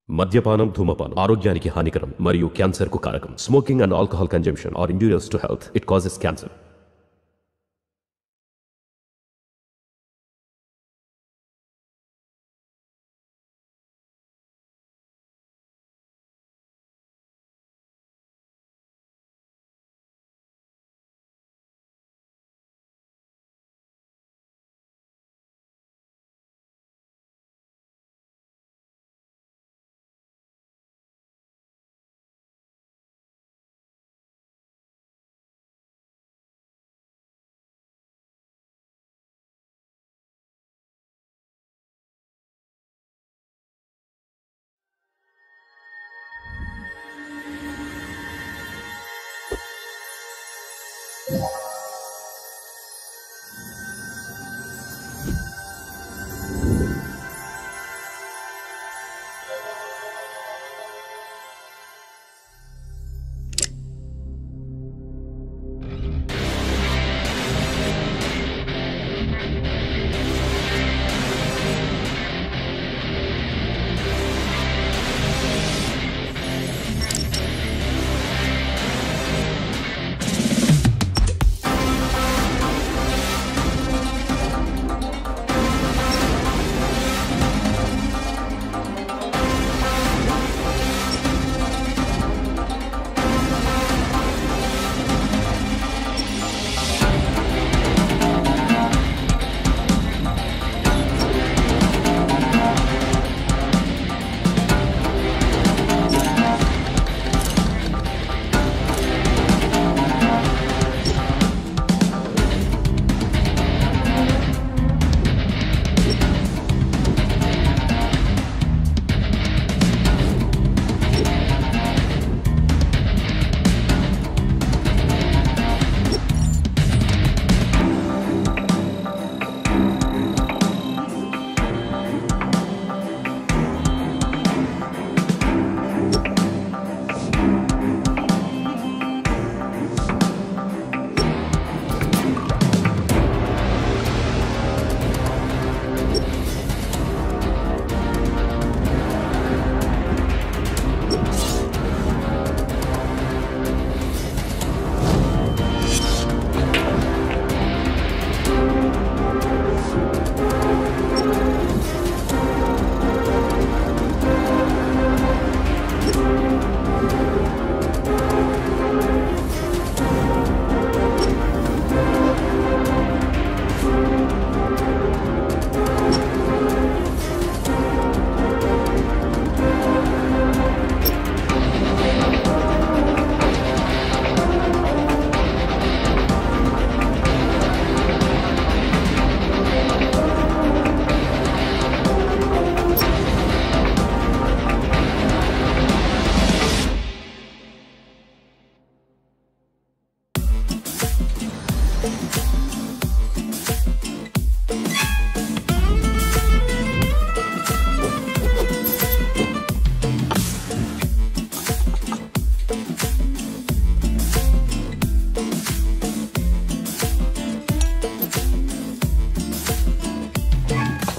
మద్యపానం ధూమపానం ఆరోగ్యానికి హానికరం మరియు క్యాన్సర్కు కారకం. Smoking and alcohol consumption are injurious to health. It causes cancer.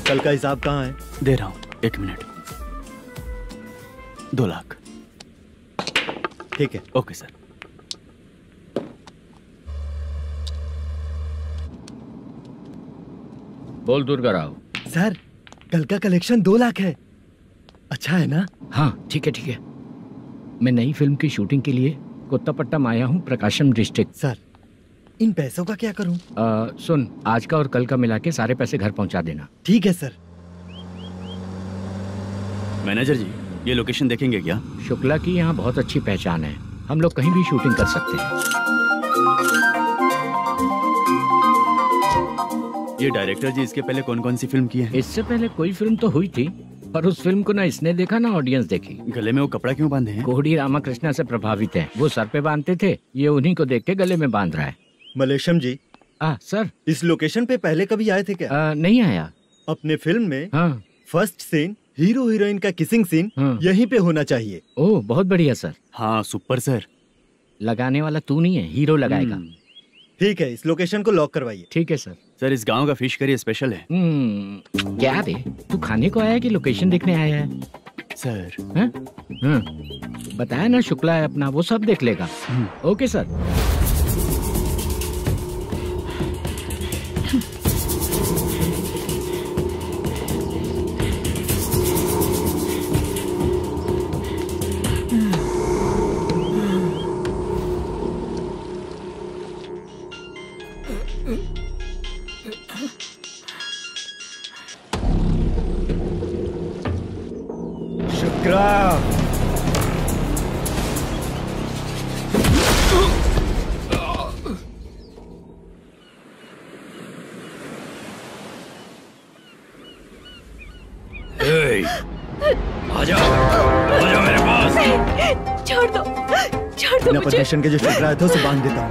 कल का हिसाब कहाँ है? दे रहा हूँ, 1 मिनट। 2 लाख। ठीक है। Okay sir. बोल दुर्गा राव। सर कल का कलेक्शन 2 लाख है। अच्छा है ना? हाँ ठीक है ठीक है। मैं नई फिल्म की शूटिंग के लिए कोत्तापट्टम आया हूँ, प्रकाशम डिस्ट्रिक्ट। सर इन पैसों का क्या करूँ? सुन, आज का और कल का मिला के सारे पैसे घर पहुँचा देना। ठीक है सर। मैनेजर जी, ये लोकेशन देखेंगे क्या? शुक्ला की यहाँ बहुत अच्छी पहचान है, हम लोग कहीं भी शूटिंग कर सकते हैं। ये डायरेक्टर जी इसके पहले कौन कौन सी फिल्म की है? इससे पहले कोई फिल्म तो हुई थी, पर उस फिल्म को ना इसने देखा ना ऑडियंस देखी। गले में वो कपड़ा क्यों बांधे हैं? कोहड़ी रामाकृष्णा से प्रभावित है, वो सर पे बांधते थे, ये उन्हीं को देख के गले में बांध रहा है। मलेशम जी। सर इस लोकेशन पे पहले कभी आए थे क्या? नहीं आया। अपने फिल्म में हाँ। फर्स्ट सीन हीरो हीरोइन का किसिंग सीन यहीं पे होना चाहिए। ओह बहुत बढ़िया सर। हाँ सुपर सर। लगाने वाला तू नहीं है, हीरो लगाएगा। ठीक है, इस लोकेशन को लॉक करवाइए। ठीक है सर। सर इस गांव का फिश करी स्पेशल है। क्या रे, तू खाने को आया है कि लोकेशन देखने आया है? सर। हैं? हाँ, बताया ना शुक्ला है अपना, वो सब देख लेगा। Okay sir. शुक्रा, आजा मेरे पास। छोड़ दो बिना मुझे। परमिशन के जो शुक्रा है तो उसे बांध देता हूँ।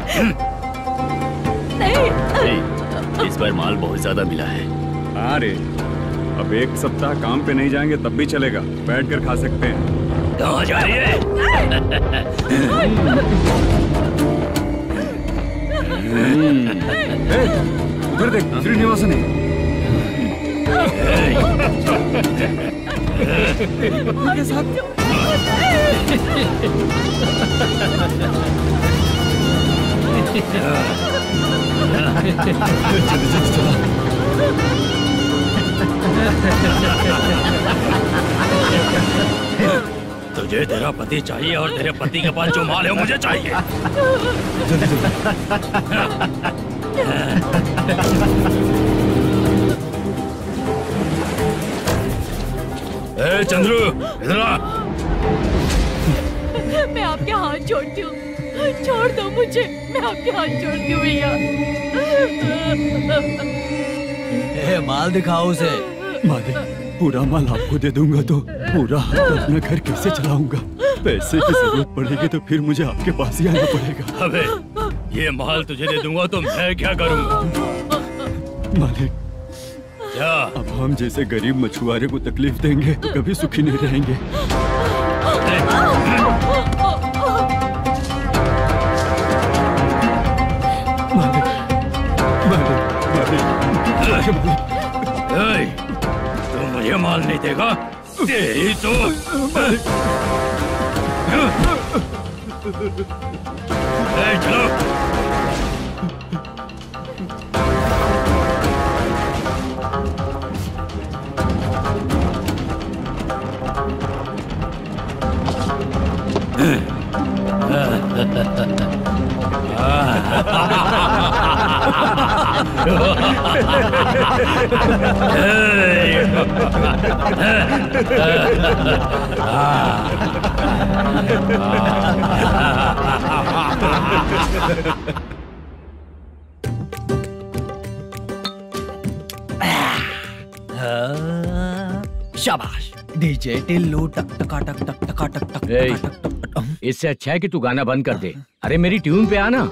नहीं, इस बार माल बहुत ज्यादा मिला है। अरे अब एक सप्ताह काम पे नहीं जाएंगे तब भी चलेगा, बैठ कर खा सकते हैं। कहाँ जा रही है? उधर देख, श्रीनिवासन है। उनके साथ तुझे तेरा पति चाहिए और तेरे पति के पास जो माल है वो मुझे चाहिए। ए चंद्रू, इधर आ। मैं आपके हाथ जोड़ती हूँ, छोड़ दो मुझे, मैं आपके हाथ जोड़ती हूँ भैया। माल दिखाओ उसे। मालिक, पूरा माल आपको दे दूंगा तो पूरा अपना घर कैसे चलाऊंगा? पैसे की जरूरत पड़ेगी तो फिर मुझे आपके पास ही आना पड़ेगा। अबे, ये माल तुझे दे दूंगा तो मैं क्या करूंगा? मालिक, क्या अब हम जैसे गरीब मछुआरे को तकलीफ देंगे तो कभी सुखी नहीं रहेंगे। तू मुझे माल नहीं देगा? तेरी तो चलो। शाबाश डीजे टिल्लू टक टका टक टक टका टक टक ए, टक टक टक। इससे अच्छा है कि तू गाना बंद कर दे। अरे मेरी ट्यून पे आना।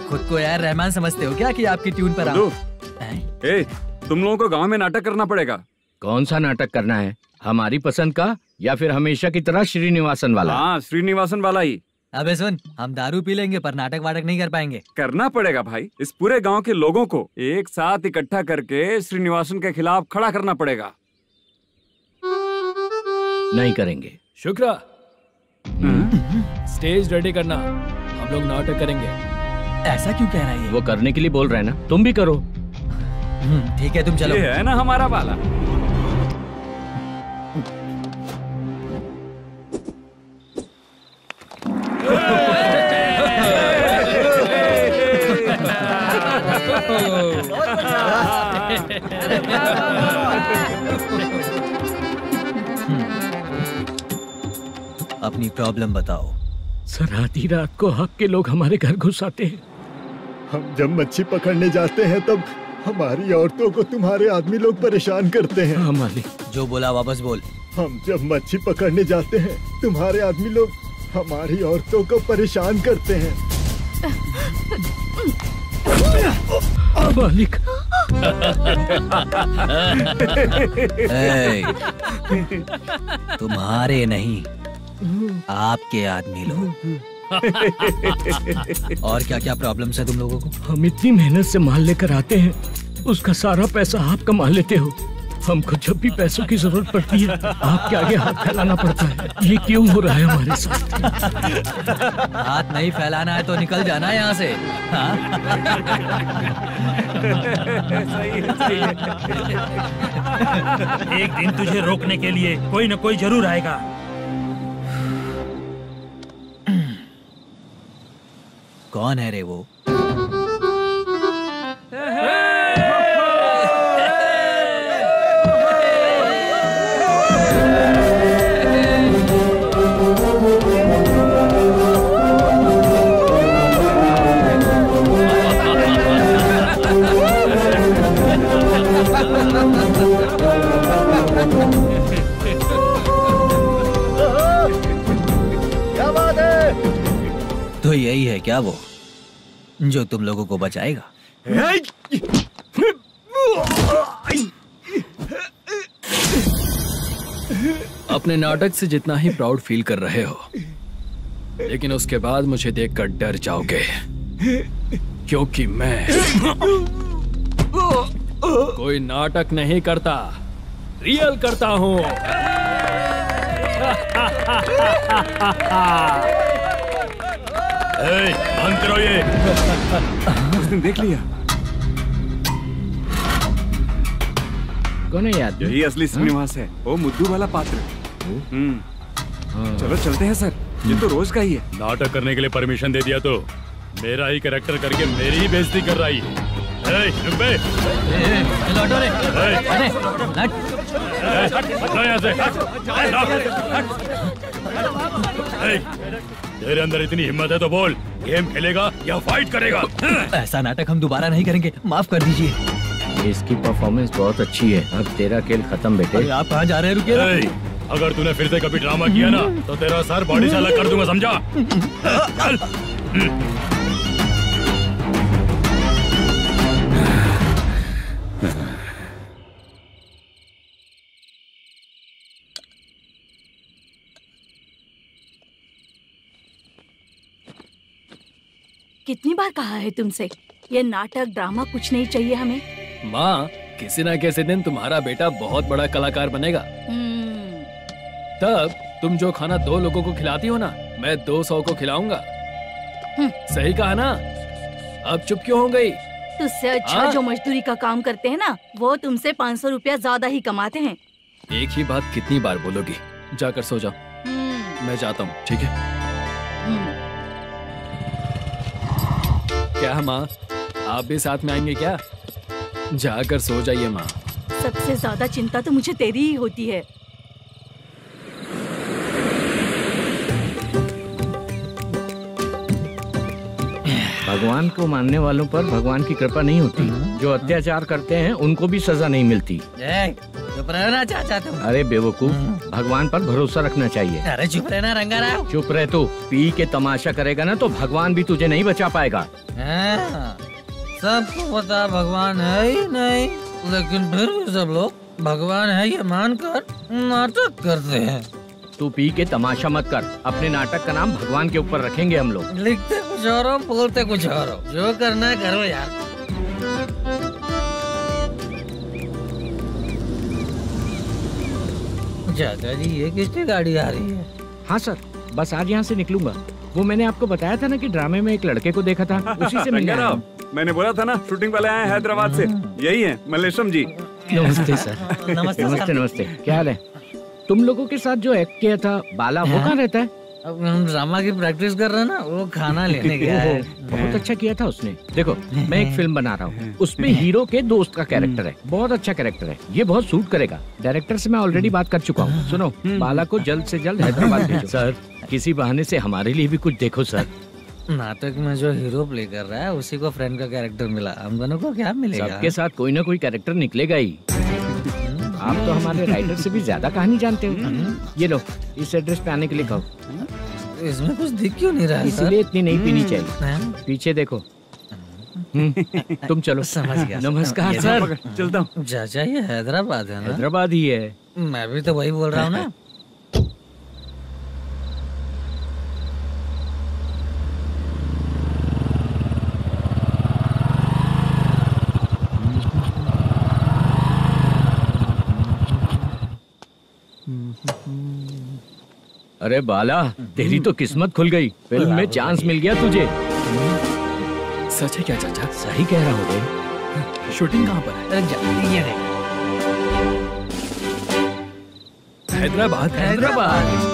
खुद को यार रहमान समझते हो क्या कि आपकी ट्यून पर आओ? ए, तुम लोगों को गांव में नाटक करना पड़ेगा। कौन सा नाटक करना है? हमारी पसंद का या फिर हमेशा की तरह श्रीनिवासन वाला? हाँ, श्रीनिवासन वाला ही अबे सुन, हम दारू पी लेंगे पर नाटक वाटक नहीं कर पाएंगे। करना पड़ेगा भाई। इस पूरे गांव के लोगों को एक साथ इकट्ठा करके श्रीनिवासन के खिलाफ खड़ा करना पड़ेगा। नहीं करेंगे। शुक्रा, स्टेज रेडी करना, हम लोग नाटक करेंगे। ऐसा क्यों कह रहा है ये? वो करने के लिए बोल रहे हैं ना, तुम भी करो। ठीक है, तुम चलो। ये है ना हमारा वाला। अपनी प्रॉब्लम बताओ। सर, आधी रात को आपके लोग हमारे घर घुस आते हैं। हम जब मच्छी पकड़ने जाते हैं तब हमारी औरतों को तुम्हारे आदमी लोग परेशान करते हैं। हाँ मालिक। जो बोला वापस बोल। हम जब मच्छी पकड़ने जाते हैं तुम्हारे आदमी लोग हमारी औरतों को परेशान करते हैं। मालिक। तुम्हारे नहीं, आपके आदमी लोग। और क्या क्या प्रॉब्लम्स है तुम लोगों को? हम इतनी मेहनत से माल लेकर आते हैं, उसका सारा पैसा आप कमा लेते हो। हमको जब भी पैसों की जरूरत पड़ती है आपके आगे हाथ फैलाना पड़ता है। ये क्यों हो रहा है हमारे साथ? हाथ नहीं फैलाना है तो निकल जाना यहाँ से। हाँ? सही है। एक दिन तुझे रोकने के लिए कोई न कोई जरूर आएगा। कौन है रे वो? क्या बात है? तो यही है क्या वो जो तुम लोगों को बचाएगा? अपने नाटक से जितना ही प्राउड फील कर रहे हो, लेकिन उसके बाद मुझे देखकर डर जाओगे, क्योंकि मैं कोई नाटक नहीं करता, रियल करता हूँ। बंद करो ये। उसने देख लिया। कौन है याद? यही असली श्रीनिवास है, वो मुद्दू वाला पात्र। चलो चलते हैं सर, ये तो रोज का ही है। नाटक करने के लिए परमिशन दे दिया तो मेरा ही कैरेक्टर करके मेरी ही बेइज्जती कर रही है। लौटो रे। तेरे अंदर इतनी हिम्मत है तो बोल, गेम खेलेगा या फाइट करेगा? ऐसा नाटक हम दोबारा नहीं करेंगे, माफ कर दीजिए। इसकी परफॉर्मेंस बहुत अच्छी है। अब तेरा खेल खत्म बेटे। आप कहाँ जा रहे हैं? रुकिए ना। अगर तूने फिर से कभी ड्रामा किया ना तो तेरा सर बॉडी से अलग कर दूंगा, समझा? चल। कितनी बार कहा है तुमसे, ये नाटक ड्रामा कुछ नहीं चाहिए हमें। माँ, किसी ना किसी दिन तुम्हारा बेटा बहुत बड़ा कलाकार बनेगा। तब तुम जो खाना 2 लोगों को खिलाती हो ना, मैं 200 को खिलाऊंगा। सही कहा ना? अब चुप क्यों हो गई? तुझसे अच्छा जो मजदूरी का काम करते हैं ना, वो तुमसे 500 रुपया ज्यादा ही कमाते हैं। एक ही बात कितनी बार बोलोगी? जाकर सो जाओ। मैं जाता हूँ, ठीक है? क्या माँ, आप भी साथ में आएंगे क्या? जाकर सो जाइए माँ। सबसे ज्यादा चिंता तो मुझे तेरी ही होती है। भगवान को मानने वालों पर भगवान की कृपा नहीं होती। जो अत्याचार करते हैं उनको भी सजा नहीं मिलती। चुप रहना चाचा तुम। अरे बेवकूफ, भगवान पर भरोसा रखना चाहिए। अरे चुप रहना रंगाराव। चुप रह तू। पी के तमाशा करेगा ना तो भगवान भी तुझे नहीं बचा पाएगा। सबको पता भगवान है ही नहीं, लेकिन फिर भी सब लोग भगवान है ये मानकर नाटक करते हैं। तू पी के तमाशा मत कर। अपने नाटक का नाम भगवान के ऊपर रखेंगे हम लोग। लिखते कुछ और हो, बोलते कुछ और हो। जो करना है करो यार। चाचा जी, ये किसकी गाड़ी आ रही है? हाँ सर, बस आज यहाँ से निकलूंगा। वो मैंने आपको बताया था ना कि ड्रामे में एक लड़के को देखा था, उसी से मिलने आया हूं। मैंने बोला था ना, शूटिंग वाले आए हैं हैदराबाद से। यही है मल्लेशम जी। नमस्ते सर। नमस्ते नमस्ते। क्या हाल है? तुम लोगों के साथ जो एक्ट किया था बाला, वो कहाँ रहता है? अब हम ड्रामा की प्रैक्टिस कर रहे हैं ना, वो खाना लेने गया है। बहुत अच्छा किया था उसने। देखो, मैं एक फिल्म बना रहा हूँ, उसमें हीरो के दोस्त का कैरेक्टर है। बहुत अच्छा कैरेक्टर है, ये बहुत सूट करेगा। डायरेक्टर से मैं ऑलरेडी बात कर चुका हूँ। सुनो, बाला को जल्द से जल्द हैदराबाद भेजो। सर, किसी बहाने से हमारे लिए भी कुछ देखो सर। नाटक में जो हीरो प्ले कर रहा है उसी को फ्रेंड का कैरेक्टर मिला, हम दोनों को क्या मिलेगा? सबके साथ कोई ना कोई कैरेक्टर निकलेगा ही। आप तो हमारे राइटर से भी ज्यादा कहानी जानते हो। ये लो, इस एड्रेस पे आने के लिए कहो। इसमें कुछ दिख क्यों नहीं रहा? इसलिए इतनी नहीं पीनी चाहिए। पीछे देखो। तुम चलो। समझ गया। नमस्कार सर। चलता हूँ। चाचा, ये हैदराबाद है ना? हैदराबाद ही है। मैं भी तो वही बोल रहा हूँ ना। अरे बाला, तेरी तो किस्मत खुल गई, फिल्म में चांस मिल गया तुझे। सच है क्या चाचा? सही कह रहा हूँ बे। शूटिंग कहाँ पर है? ये नहीं। हैदराबाद। हैदराबाद।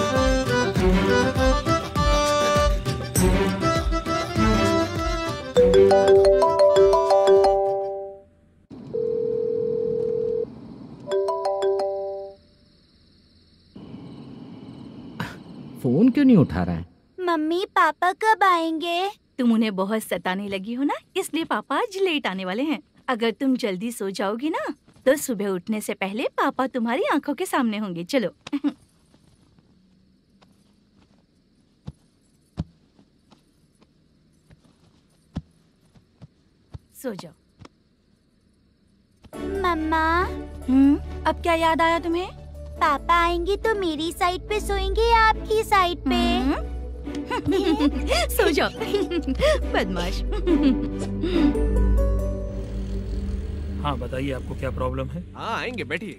फोन क्यों नहीं उठा रहा है? मम्मी पापा कब आएंगे? तुम उन्हें बहुत सताने लगी हो ना, इसलिए पापा आज लेट आने वाले हैं। अगर तुम जल्दी सो जाओगी ना तो सुबह उठने से पहले पापा तुम्हारी आंखों के सामने होंगे। चलो। सो जाओ। मम्मा, अब क्या याद आया तुम्हें? पापा आएंगे तो मेरी साइड पे सोएंगे या आपकी साइड पे? सो जाओ। बदमाश। हाँ बताइए, आपको क्या प्रॉब्लम है? हाँ आएंगे, बैठिए।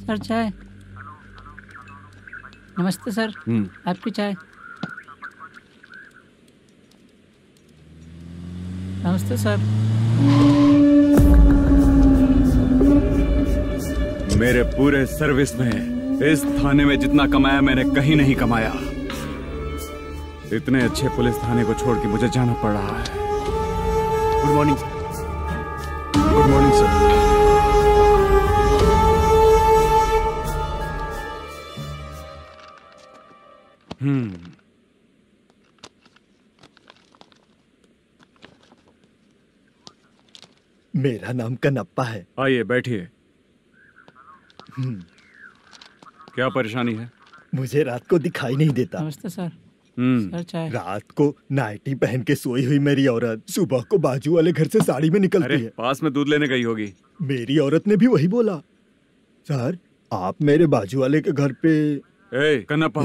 सर चाय। नमस्ते सर, आपकी चाय। नमस्ते सर। मेरे पूरे सर्विस में इस थाने में जितना कमाया मैंने कहीं नहीं कमाया। इतने अच्छे पुलिस थाने को छोड़ के मुझे जाना पड़ रहा है। Good morning sir. Good morning sir. मेरा नाम कनप्पा है। आइए बैठिए। क्या परेशानी है? मुझे रात को दिखाई नहीं देता। नमस्ते सर। सर चाय। रात को नाइटी पहन के सोई हुई मेरी औरत सुबह को बाजू वाले घर से साड़ी में निकलती है। पास में दूध लेने गई होगी। मेरी औरत ने भी वही बोला। सर, आप मेरे बाजू वाले के घर पे। कन्नप्पा,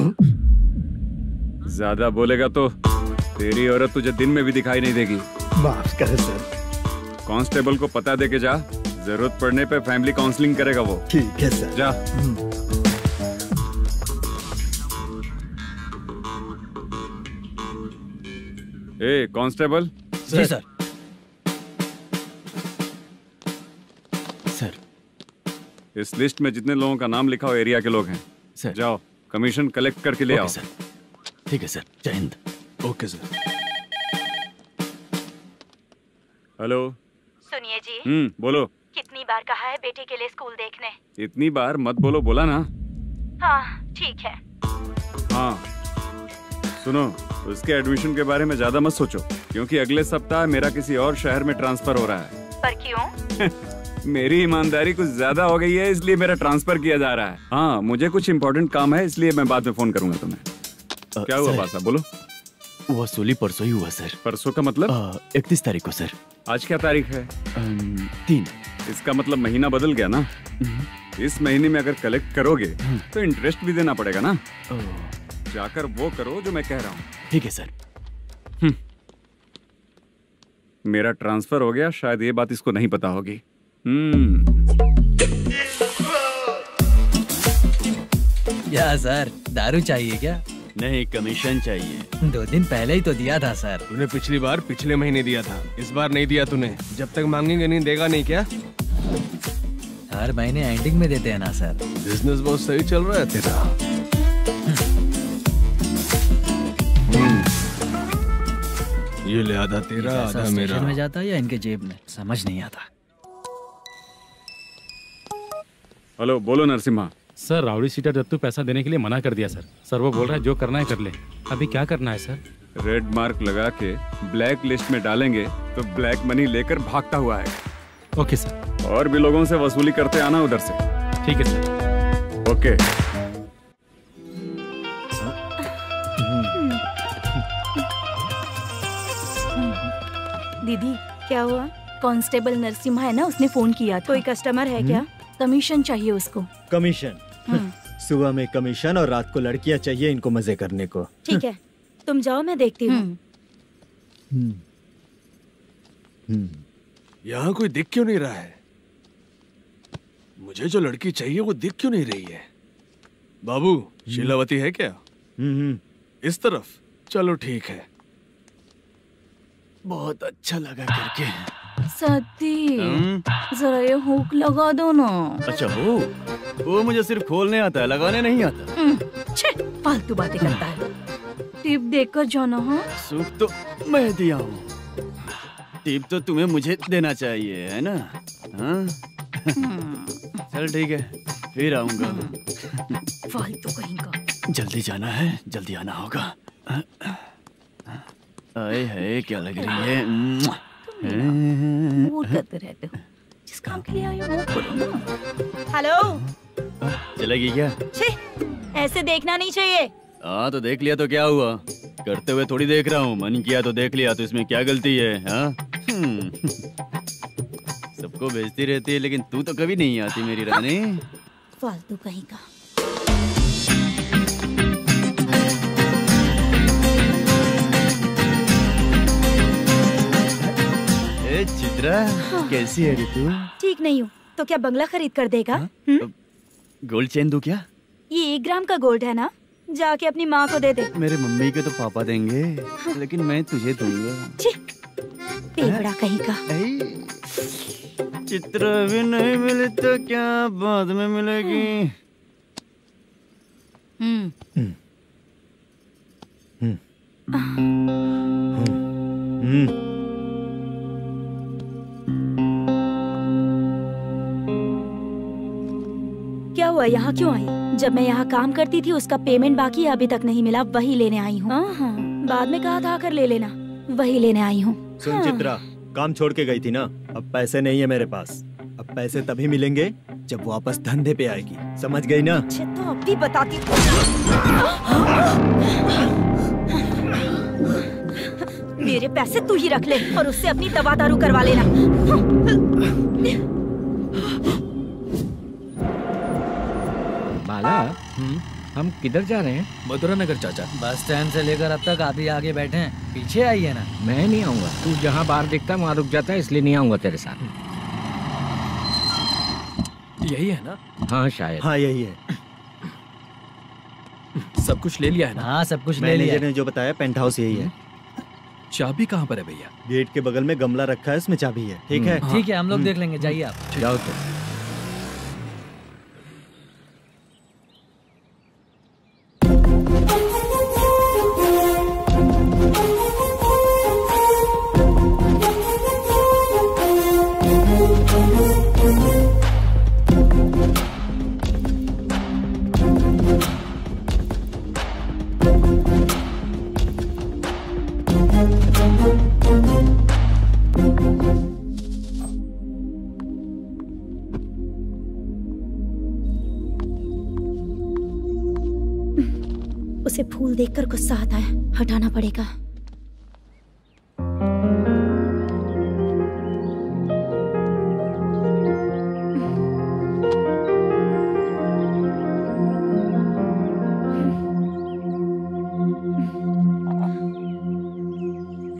ज्यादा बोलेगा तो तेरी औरत तुझे दिन में भी दिखाई नहीं देगी। माफ करें सर। कांस्टेबल को पता दे के जा, जरूरत पड़ने पे फैमिली काउंसलिंग करेगा वो। ठीक है सर। जा। कांस्टेबल। जी सर। सर, इस लिस्ट में जितने लोगों का नाम लिखा हो एरिया के लोग हैं। सर। जाओ कमीशन कलेक्ट करके ले आओ। सर। ठीक है सर। जय हिंद। Okay sir. हेलो। सुनिए जी। बोलो। कितनी बार कहा है बेटे के लिए स्कूल देखने? इतनी बार मत बोलो, बोला ना। हाँ ठीक है। हाँ सुनो, उसके एडमिशन के बारे में ज्यादा मत सोचो, क्योंकि अगले सप्ताह मेरा किसी और शहर में ट्रांसफर हो रहा है। पर क्यों? मेरी ईमानदारी कुछ ज्यादा हो गई है, इसलिए मेरा ट्रांसफर किया जा रहा है। हाँ मुझे कुछ इम्पोर्टेंट काम है, इसलिए मैं बाद में फोन करूंगा तुम्हें। क्या हुआ बासा, बोलो। वसूली परसों ही हुआ सर। परसों का मतलब? 31 तारीख को सर। आज क्या तारीख है? 3। इसका मतलब महीना बदल गया ना। इस महीने में अगर कलेक्ट करोगे तो इंटरेस्ट भी देना पड़ेगा ना। जाकर वो करो जो मैं कह रहा हूँ। ठीक है सर। मेरा ट्रांसफर हो गया, शायद ये बात इसको नहीं पता होगी। क्या सर, दारू चाहिए क्या? नहीं, कमीशन चाहिए। 2 दिन पहले ही तो दिया था सर। तूने पिछली बार पिछले महीने दिया था, इस बार नहीं दिया तूने। जब तक मांगेंगे नहीं देगा नहीं क्या? हर महीने एंडिंग में देते हैं ना सर। बिजनेस बहुत सही चल रहा है तेरा। ये ले आधा तेरा, आधा मेरा। में जाता है या इनके जेब में, समझ नहीं आता। हेलो, बोलो Narasimha. Sir, rowdy seater Dattu पैसा देने के लिए मना कर दिया सर। सर वो बोल रहा है जो करना है कर ले। अभी क्या करना है सर? रेड मार्क लगा के ब्लैक लिस्ट में डालेंगे तो ब्लैक मनी लेकर भागता हुआ है। Okay sir. और भी लोगों से वसूली करते आना उधर से। ठीक है सर। ओके। दीदी क्या हुआ? कांस्टेबल नरसिम्हा है ना, उसने फोन किया था। कोई कस्टमर है क्या? कमीशन चाहिए उसको। कमीशन? सुबह में कमीशन और रात को लड़कियां चाहिए इनको मजे करने को। ठीक है, तुम जाओ, मैं देखती हूँ। यहाँ कोई दिख क्यों नहीं रहा है? मुझे जो लड़की चाहिए वो दिख क्यों नहीं रही है? बाबू शीलावती है क्या? इस तरफ चलो ठीक है। बहुत अच्छा लगा करके। सती जरा ये हुक लगा दो ना। अच्छा वो मुझे सिर्फ खोलने आता है, लगाने नहीं आता। छे, फालतू बातें करता है। टिप देकर जाना। हाँ सुख तो मैं दिया हूँ, टिप तो तुम्हें मुझे देना चाहिए है ना? हाँ चल ठीक है, फिर आऊंगा। फालतू कहीं का। जल्दी जाना है, जल्दी आना होगा। आए है क्या लग रही है। वो करते रहते हो, जिस काम के लिए आए हो वो करो ना। हेलो, चलेगी क्या? छी, ऐसे देखना नहीं चाहिए। हाँ तो देख लिया तो क्या हुआ, करते हुए थोड़ी देख रहा हूँ। मन किया तो देख लिया, तो इसमें क्या गलती है? हाँ सबको भेजती रहती है, लेकिन तू तो कभी नहीं आती मेरी रानी। फालतू कहीं का। चित्रा कैसी है रे तू? ठीक नहीं हूँ तो क्या बंगला खरीद कर देगा? गोल्ड चेन दूं क्या? ये 1 ग्राम का गोल्ड है ना, जाके अपनी माँ को दे दे। मेरे मम्मी के तो पापा देंगे, लेकिन मैं तुझे दूंगा। पेवड़ा कहीं का। चित्रा भी नहीं मिली तो क्या बाद में मिलेगी? क्या हुआ, यहाँ क्यों आई? जब मैं यहाँ काम करती थी उसका पेमेंट बाकी अभी तक नहीं मिला, वही लेने आई हूँ। बाद में कहा था आकर ले लेना, वही लेने आई हूँ। सुन चित्रा, काम छोड़ के गई थी ना, अब पैसे नहीं है मेरे पास। अब पैसे तभी मिलेंगे जब वापस धंधे पे आएगी, समझ गई ना? अच्छा तो अब भी बताती। मेरे पैसे तू ही रख ले और उससे अपनी दवा दारू करवा लेना। बाला, हम किधर जा रहे हैं? मथुरा नगर चाचा। बस स्टैंड से लेकर अब तक आप ही आगे बैठे हैं, पीछे आइए ना। मैं नहीं आऊंगा, तू जहाँ बाहर दिखता है वहाँ रुक जाता है, इसलिए नहीं आऊंगा तेरे साथ। यही है ना? हाँ शायद। हाँ यही है। सब कुछ ले लिया है ना? हाँ सब कुछ ले लिया। मैनेजर ने जो बताया पेंट हाउस यही है। चाबी कहाँ पर है भैया? गेट के बगल में गमला रखा है, उसमें चाबी है। ठीक है? ठीक है, हम लोग देख लेंगे, जाइए आप। जाओ तो। उसे फूल देखकर गुस्सा आता है, हटाना पड़ेगा।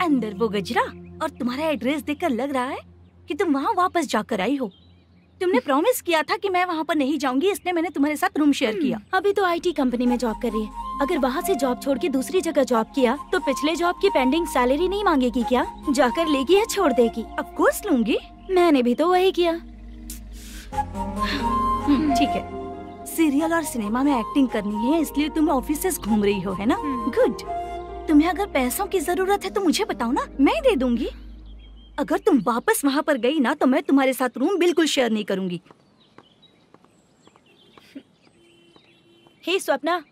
अंदर वो गजरा और तुम्हारा एड्रेस देखकर लग रहा है कि तुम वहाँ वापस जाकर आई हो। तुमने प्रॉमिस किया था कि मैं वहाँ पर नहीं जाऊंगी, इसलिए मैंने तुम्हारे साथ रूम शेयर किया। अभी तो आईटी कंपनी में जॉब कर रही है। अगर वहाँ से जॉब छोड़ के दूसरी जगह जॉब किया तो पिछले जॉब की पेंडिंग सैलरी नहीं मांगेगी क्या? जाकर लेगी या छोड़ देगी? ऑफ कोर्स लूंगी। मैंने भी तो वही किया। ठीक है, सीरियल और सिनेमा में एक्टिंग करनी है, इसलिए तुम ऑफिसेस घूम रही हो, है ना? गुड। तुम्हें अगर पैसों की जरूरत है तो मुझे बताओ ना, मैं दे दूंगी। अगर तुम वापस वहाँ पर गई ना तो मैं तुम्हारे साथ रूम बिल्कुल शेयर नहीं करूंगी। हे स्वप्ना,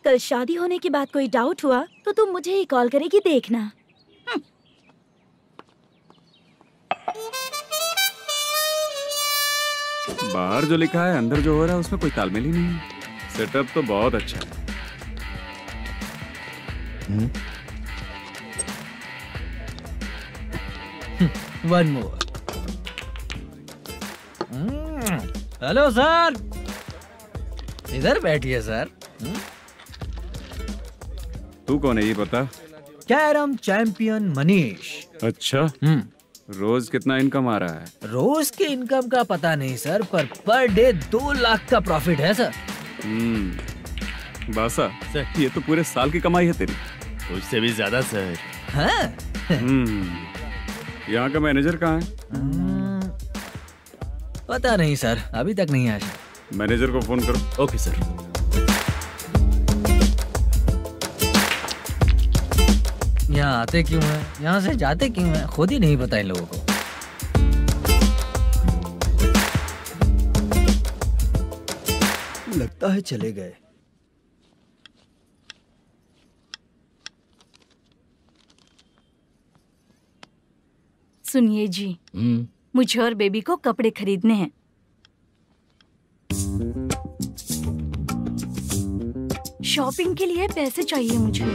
कल शादी होने की बात कोई डाउट हुआ तो तुम मुझे ही कॉल करेगी, देखना। बाहर जो लिखा है अंदर जो हो रहा है उसमें कोई तालमेल ही नहीं है। सेटअप तो बहुत अच्छा है। One more. हेलो सर, इधर बैठिए सर। तू कौन है ये पता? Carrom champion Manish. अच्छा, रोज कितना इनकम आ रहा है? रोज के इनकम का पता नहीं सर, पर डे 2 लाख का प्रॉफिट है सर। बासा सर, ये तो पूरे साल की कमाई है तेरी। उससे भी ज्यादा सर। हाँ? यहाँ का मैनेजर कहाँ है? पता नहीं सर, अभी तक नहीं आया। मैनेजर को फोन करो। Okay sir. यहाँ आते क्यों हैं, यहाँ से जाते क्यों हैं, खुद ही नहीं पता इन लोगों को। लगता है चले गए। सुनिए जी, मुझे और बेबी को कपड़े खरीदने हैं। शॉपिंग के लिए पैसे चाहिए मुझे।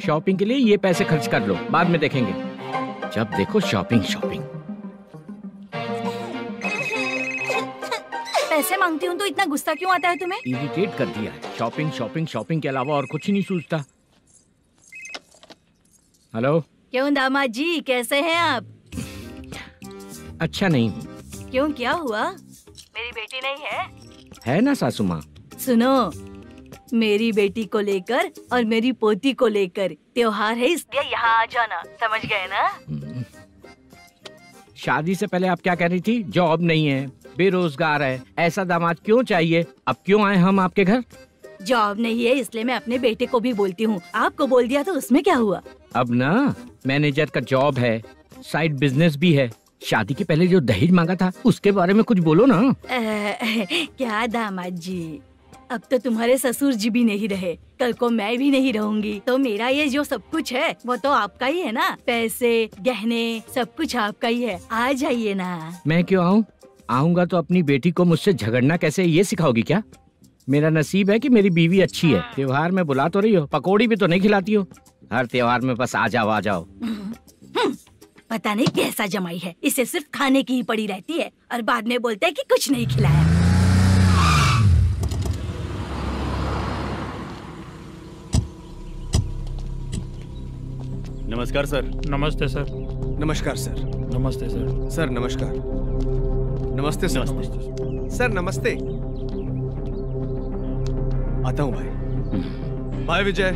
शॉपिंग के लिए ये पैसे खर्च कर लो, बाद में देखेंगे। जब देखो शॉपिंग शॉपिंग। पैसे मांगती हूँ तो इतना गुस्सा क्यों आता है तुम्हें? इरिटेट कर दिया है। शॉपिंग शॉपिंग शॉपिंग के अलावा और कुछ नहीं सूझता। हेलो। क्यों दामाद जी, कैसे हैं आप? अच्छा नहीं। क्यों, क्या हुआ? मेरी बेटी नहीं है? है ना सासू माँ। सुनो, मेरी बेटी को लेकर और मेरी पोती को लेकर त्योहार है, इसलिए यहाँ आ जाना, समझ गए ना? शादी से पहले आप क्या कह रही थी? जॉब नहीं है, बेरोजगार है, ऐसा दामाद क्यों चाहिए? अब क्यों आए हम आपके घर? जॉब नहीं है इसलिए मैं अपने बेटे को भी बोलती हूँ, आपको बोल दिया तो उसमें क्या हुआ? अब ना मैनेजर का जॉब है, साइड बिजनेस भी है। शादी के पहले जो दहेज मांगा था उसके बारे में कुछ बोलो ना। क्या दामाद जी, अब तो तुम्हारे ससुर जी भी नहीं रहे, कल को मैं भी नहीं रहूंगी, तो मेरा ये जो सब कुछ है वो तो आपका ही है ना। पैसे, गहने, सब कुछ आपका ही है। आ जाइए ना। मैं क्यों आऊँ? आऊंगा तो अपनी बेटी को मुझसे झगड़ना कैसे ये सिखाओगी क्या? मेरा नसीब है कि मेरी बीवी अच्छी है। त्योहार में बुला तो रही हो, पकौड़ी भी तो नहीं खिलाती हो। हर त्योहार में बस आ जाओ आ जाओ। पता नहीं कैसा जमाई है, इसे सिर्फ खाने की ही पड़ी रहती है और बाद में बोलते है कि कुछ नहीं खिलाया। नमस्कार सर। नमस्ते सर। नमस्कार सर। नमस्ते सर। सर नमस्कार। नमस्ते सर। सर नमस्ते। आता हूँ भाई। बाय विजय।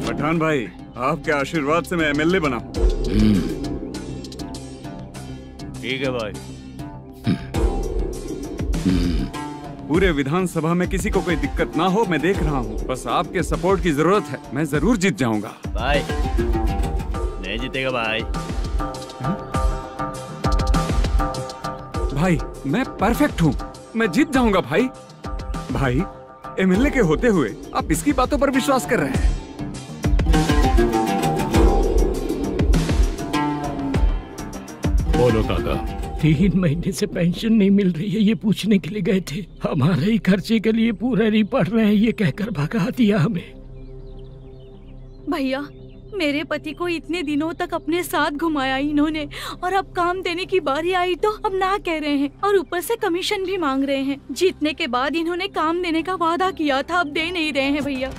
पठान भाई, आपके आशीर्वाद से मैं एमएलए बना हूँ। ठीक है भाई। पूरे विधानसभा में किसी को कोई दिक्कत ना हो, मैं देख रहा हूँ। बस आपके सपोर्ट की जरूरत है, मैं जरूर जीत जाऊंगा। भाई नहीं जीतेगा भाई। भाई मैं परफेक्ट हूँ, मैं जीत जाऊंगा भाई। भाई एमएलए के होते हुए आप इसकी बातों पर विश्वास कर रहे हैं? बोलो काका। 3 महीने से पेंशन नहीं मिल रही है, ये पूछने के लिए गए थे। हमारे ही खर्चे के लिए पूरा नहीं पड़ रहे हैं, ये कहकर भगा दिया हमें। भैया, मेरे पति को इतने दिनों तक अपने साथ घुमाया इन्होंने, और अब काम देने की बारी आई तो अब ना कह रहे हैं, और ऊपर से कमीशन भी मांग रहे हैं। जीतने के बाद इन्होंने काम देने का वादा किया था, अब दे नहीं रहे हैं भैया।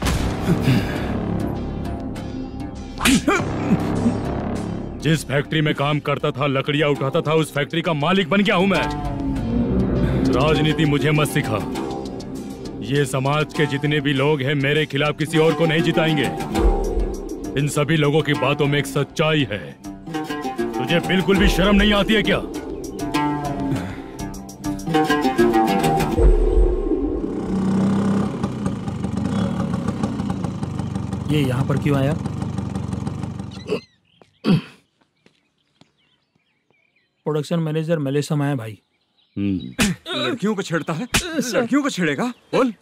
जिस फैक्ट्री में काम करता था, लकड़ियां उठाता था, उस फैक्ट्री का मालिक बन गया हूं मैं। राजनीति मुझे मत सिखा। ये समाज के जितने भी लोग हैं मेरे खिलाफ किसी और को नहीं जिताएंगे। इन सभी लोगों की बातों में एक सच्चाई है। तुझे बिल्कुल भी शर्म नहीं आती है क्या? ये यहाँ पर क्यों आया? प्रोडक्शन मैनेजर मलेशम आया भाई। लड़कियों को छेड़ता है? लड़कियों को छेड़ेगा? बोल।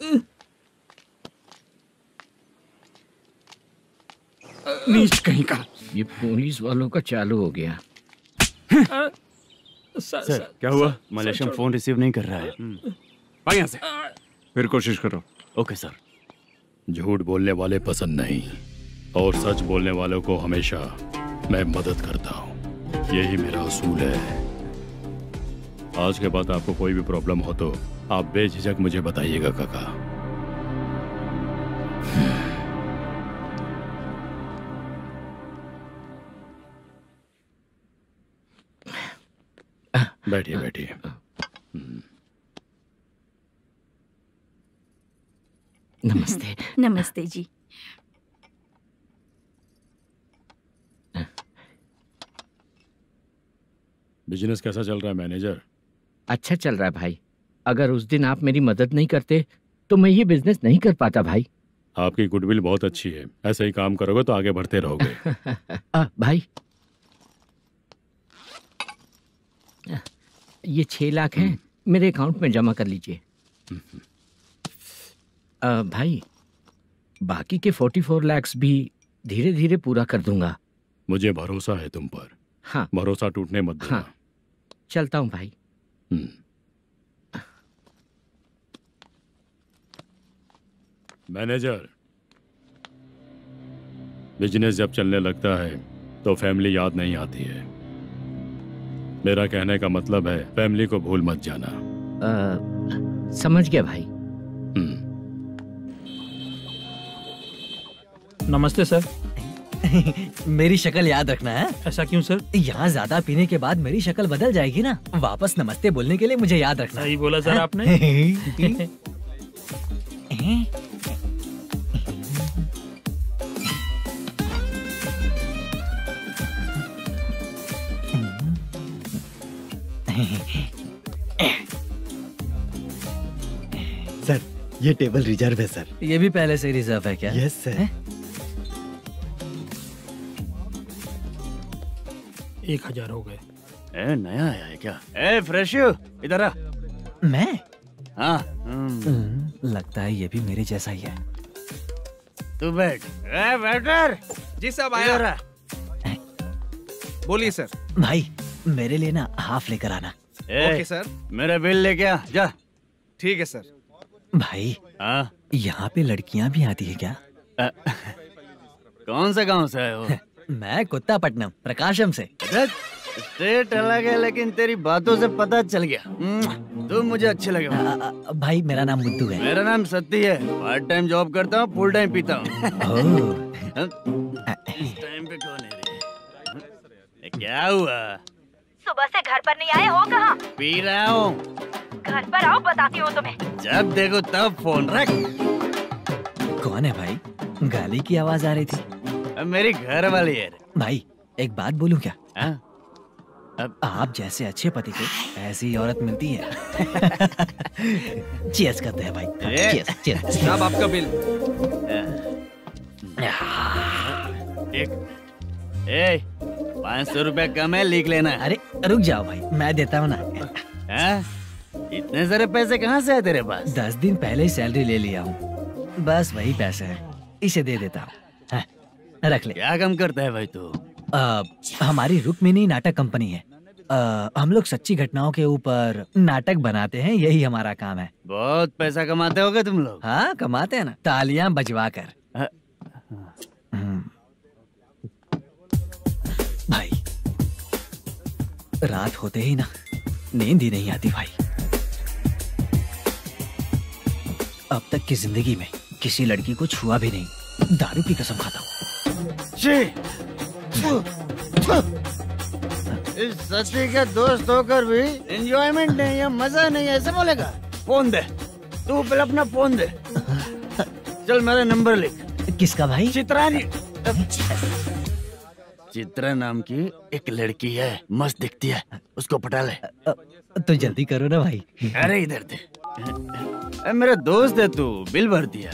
नीच कहीं का। ये पुलिस वालों का चालू हो गया। सर क्या हुआ? मलेशम फोन रिसीव नहीं कर रहा है। आ यहाँ से। फिर कोशिश करो। Okay sir. झूठ बोलने वाले पसंद नहीं, और सच बोलने वालों को हमेशा मैं मदद करता हूँ। यही मेरा असूल है। आज के बाद आपको कोई भी प्रॉब्लम हो तो आप बेझिझक मुझे बताइएगा काका। बैठिए बैठिए। नमस्ते। नमस्ते जी। बिजनेस कैसा चल रहा है मैनेजर? अच्छा चल रहा है भाई। अगर उस दिन आप मेरी मदद नहीं करते तो मैं ये बिजनेस नहीं कर पाता भाई। आपकी गुडविल बहुत अच्छी है, ऐसे ही काम करोगे तो आगे बढ़ते रहोगे। भाई ये 6 लाख हैं, मेरे अकाउंट में जमा कर लीजिए। भाई बाकी के 44 लाख भी धीरे धीरे पूरा कर दूंगा। मुझे भरोसा है तुम पर। हाँ। भरोसा टूटने मत देना। हाँ। चलता हूँ भाई। मैनेजर, बिजनेस जब चलने लगता है तो फैमिली याद नहीं आती है। मेरा कहने का मतलब है फैमिली को भूल मत जाना। समझ गया भाई। नमस्ते सर। मेरी शक्ल याद रखना है। ऐसा क्यों सर? यहाँ ज्यादा पीने के बाद मेरी शक्ल बदल जाएगी ना, वापस नमस्ते बोलने के लिए मुझे याद रखना। सही बोला सर आपने। सर ये टेबल रिजर्व है सर। ये भी पहले से रिजर्व है क्या? Yes sir. 1000 हो गए। नया आया है क्या? फ्रेश इधर आ। मैं? हाँ। लगता है ये भी मेरे जैसा ही है। तू बैठ। वेटर। जी साहब आया। बोलिए सर। भाई मेरे लिए ना हाफ लेकर आना। Okay sir. मेरा बिल लेके आ जा। ठीक है सर। भाई हाँ यहाँ पे लड़कियाँ भी आती है क्या? कौन सा गांव से है वो? मैं कुत्तापट्टनम प्रकाशम से। स्टेट अलग है लेकिन तेरी बातों से पता चल गया तुम मुझे अच्छे लगे। भाई मेरा नाम मुद्दू है। मेरा नाम सत्ती है। पार्ट टाइम जॉब करता हूँ, फुल टाइम पीता हूँ। इस टाइम पे कौन है रे? क्या हुआ? सुबह से घर पर नहीं आए हो कहाँ? पी रहा हूँ। घर पर आओ बताती हूँ तुम्हें। जब देखो तब फोन रख। कौन है भाई? गाली की आवाज आ रही थी। मेरी घर वाली है। भाई एक बात बोलूं क्या? अब आप जैसे अच्छे पति को ऐसी औरत मिलती है। चीयर्स करते हैं भाई। Cheers cheers. साहब आपका बिल। एक 500 रुपया कम है, लिख लेना। अरे रुक जाओ भाई, मैं देता हूँ ना। इतने सारे पैसे कहाँ से है तेरे पास? 10 दिन पहले ही सैलरी ले लिया हूँ, बस वही पैसे हैं, इसे दे देता हूँ। रख ले। क्या काम करता है भाई तू? हमारी रुक्मिनी नाटक कंपनी है। हम लोग सच्ची घटनाओं के ऊपर नाटक बनाते हैं, यही हमारा काम है। बहुत पैसा कमाते होगे तुम लोग। हाँ कमाते हैं ना, तालियां बजवा कर। भाई रात होते ही ना नींद ही नहीं आती भाई। अब तक की जिंदगी में किसी लड़की को छुआ भी नहीं, दारू की कसम खाता हूँ। इस सच्ची का दोस्त होकर भी एंजॉयमेंट नहीं है, मजा नहीं है, ऐसे बोलेगा? फोन दे, तू पहले अपना फोन दे। चल मेरा नंबर लिख। किसका भाई? चित्रानी। चित्रा नाम की एक लड़की है, मस्त दिखती है, उसको पटा ले। तो जल्दी करो ना भाई। अरे इधर दे। मेरा दोस्त है तू, बिल भर दिया।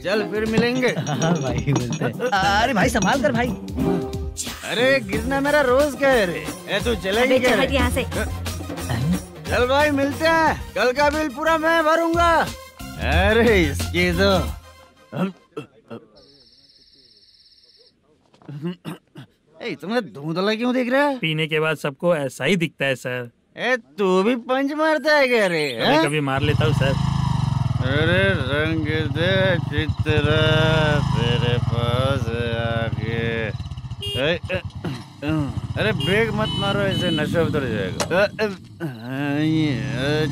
चल फिर मिलेंगे। हाँ भाई मिलते हैं। अरे भाई संभाल कर भाई। अरे गिरना मेरा रोज का है रे। तू चलेगी क्या? यहाँ से। चल भाई मिलते हैं, कल का बिल पूरा मैं भरूंगा। अरे इसकी तो तुम्हें धुंधला क्यों दिख रहा है? पीने के बाद सबको ऐसा ही दिखता है सर। तू भी पंच मारता है क्या रे? कभी कभी मार लेता हूँ सर। अरे रंग दे चित्रा तेरे पास आके। अरे ब्रेक मत मारो, ऐसे नशा उतर जाएगा।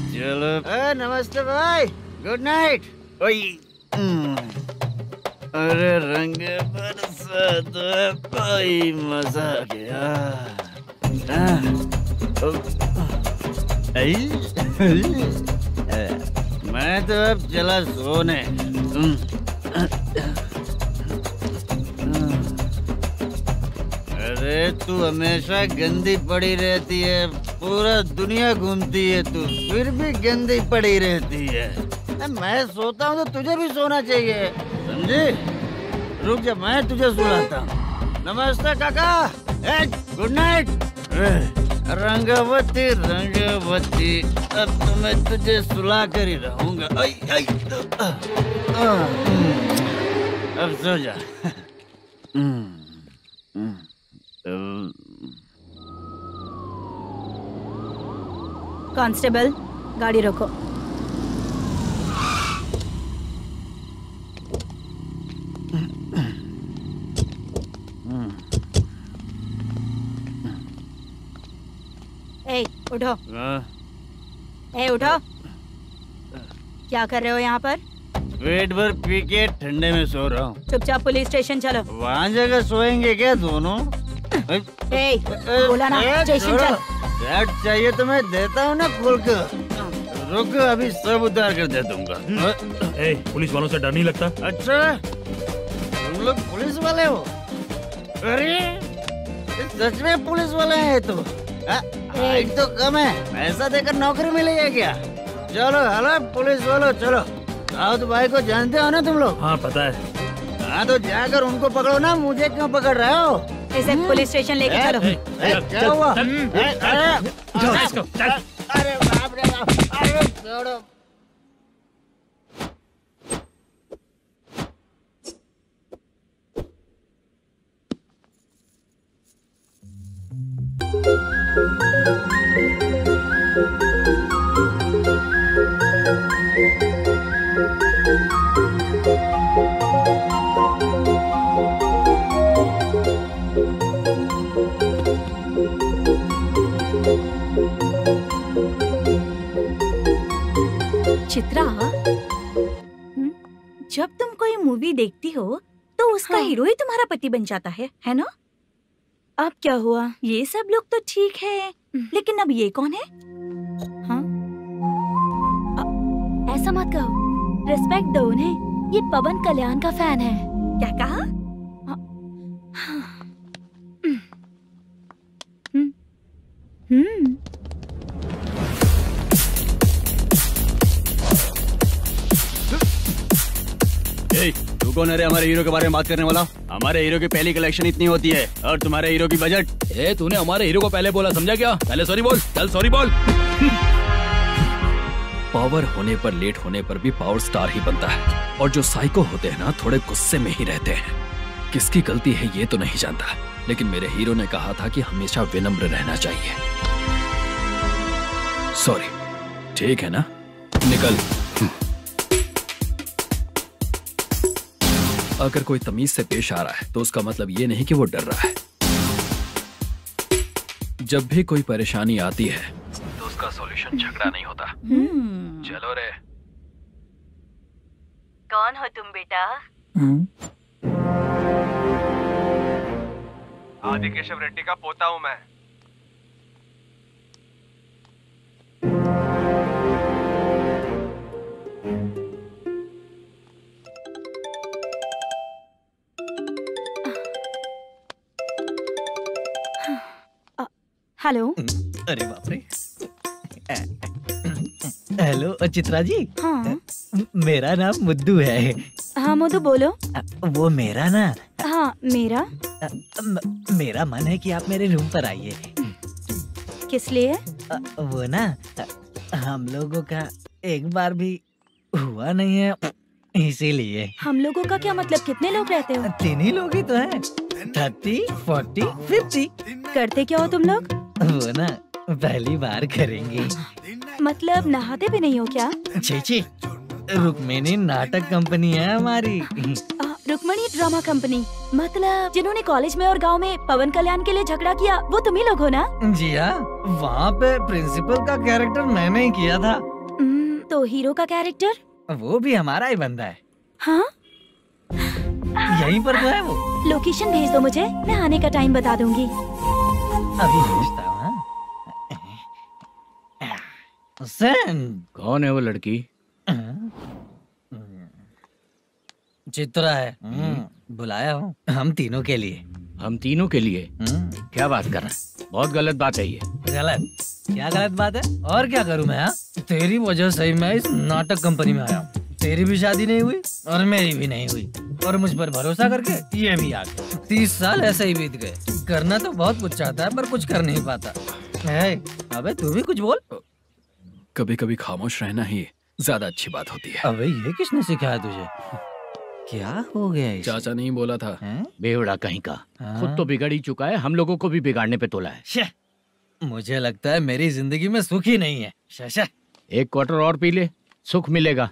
चलो। नमस्ते भाई, गुड नाइट। अरे रंग बरसात भाई, मजा आ गया। मैं तो अब चला सोने। अरे तू हमेशा गंदी पड़ी रहती है, पूरा दुनिया घूमती है तू, फिर भी गंदी पड़ी रहती है। मैं सोता हूँ तो तुझे भी सोना चाहिए, समझी? रुक जा, मैं तुझे सुलाता हूँ। नमस्ते काका, गुड नाइट। रंगवती रंगवती, अब तो मैं तुझे सुला कर ही रहूंगा। अब सो जा। कांस्टेबल, गाड़ी रोको। ए, उठो। ए, उठो। क्या कर रहे हो यहाँ पर? पेट भर पी के ठंडे में सो रहा हूँ। चुपचाप पुलिस स्टेशन चलो। वहाँ जगह सोएंगे क्या दोनों? ए, बोला ना, स्टेशन चल। शर्ट चाहिए तो मैं देता हूँ ना खोल कर। रुक, अभी सब उतार कर दे दूंगा। पुलिस वालों से डर नहीं लगता? अच्छा, तुम लोग पुलिस वाले हो? अरे सच में पुलिस वाले हैं तो? हाइट तो कम है, पैसा देकर नौकरी मिलेगी क्या? चलो हेलो पुलिस वालों, चलो। दाऊद भाई को जानते हो ना तुम लोग? हाँ पता है। हाँ तो जाकर उनको पकड़ो ना, मुझे क्यों पकड़ रहे हो? इसे पुलिस स्टेशन लेके चलो। क्या हुआ? अरे बाप रे बाप, अरे छोड़ो। चित्रा, जब तुम कोई मूवी देखती हो तो उसका हीरो ही तुम्हारा पति बन जाता है ना? अब क्या हुआ? ये सब लोग तो ठीक है, लेकिन अब ये कौन है? हाँ? ऐसा मत कहो, रिस्पेक्ट दो उन्हें। ये पवन कल्याण का फैन है। क्या कहा? तू कौन है रे हमारे हीरो के बारे में बात करने वाला? हमारे हीरो की पहली कलेक्शन इतनी होती है और तुम्हारे हीरो की बजट। तूने हमारे हीरो को पहले बोला, समझा क्या? पहले सॉरी बोल, चल सॉरी बोल। पावर होने पर, लेट होने पर भी पावर स्टार ही बनता है। और जो साइको होते हैं ना, थोड़े गुस्से में ही रहते हैं। किसकी गलती है ये तो नहीं जानता, लेकिन मेरे हीरो ने कहा था कि हमेशा विनम्र रहना चाहिए। सॉरी, ठीक है ना? निकल। अगर कोई तमीज से पेश आ रहा है तो उसका मतलब ये नहीं कि वो डर रहा है। जब भी कोई परेशानी आती है तो उसका सॉल्यूशन झगड़ा नहीं होता। चलो रे। कौन हो तुम बेटा? आदि केशव रेड्डी का पोता हूँ मैं। हेलो। अरे बाप रे। हेलो चित्रा जी। हाँ। मेरा नाम मुद्दू है। हाँ मुद्दू बोलो। वो मेरा ना। हाँ मेरा। मेरा मन है कि आप मेरे रूम पर आइए। किस लिए? वो ना, हम लोगों का एक बार भी हुआ नहीं है, इसीलिए। हम लोगों का क्या मतलब? कितने लोग रहते हो? 3 ही लोग ही तो हैं। 30, 40, 50। करते क्या हो तुम लोग? वो ना पहली बार करेंगे। मतलब नहाते भी नहीं हो क्या? छी छी, रुक्मिणी नाटक कंपनी है हमारी। Rukmani drama company. मतलब जिन्होंने कॉलेज में और गांव में पवन कल्याण के लिए झगड़ा किया वो तुम ही लोग हो ना? जी हाँ, वहाँ पे प्रिंसिपल का कैरेक्टर मैंने ही किया था। तो हीरो का कैरेक्टर? वो भी हमारा ही बंदा है। हाँ, यहीं पर तो है वो। लोकेशन भेज दो मुझे, मैं आने का टाइम बता दूंगी। अभी भेजता हूँ। कौन है वो लड़की? चित्रा है। बुलाया हूँ हम तीनों के लिए। हम तीनों के लिए? क्या बात कर रहा है? बहुत गलत बात है ये। गलत? क्या गलत बात है? और क्या करूँ मैं? तेरी वजह से मैं इस नाटक कंपनी में आया हूँ। तेरी भी शादी नहीं हुई और मेरी भी नहीं हुई, और मुझ पर भरोसा करके ये भी आ गया। 30 साल ऐसे ही बीत गए। करना तो बहुत कुछ चाहता है पर कुछ कर नहीं पाता। अबे तू भी कुछ बोल। कभी कभी खामोश रहना ही ज्यादा अच्छी बात होती है। अबे ये किसने सिखाया तुझे? क्या हो गया इसे? चाचा नहीं बोला था। बेवड़ा कहीं का। खुद तो बिगड़ ही चुका है, हम लोगों को भी बिगाड़ने पे तोला है। मुझे लगता है मेरी जिंदगी में सुख ही नहीं है। शशा, एक क्वार्टर और पी ले, सुख मिलेगा।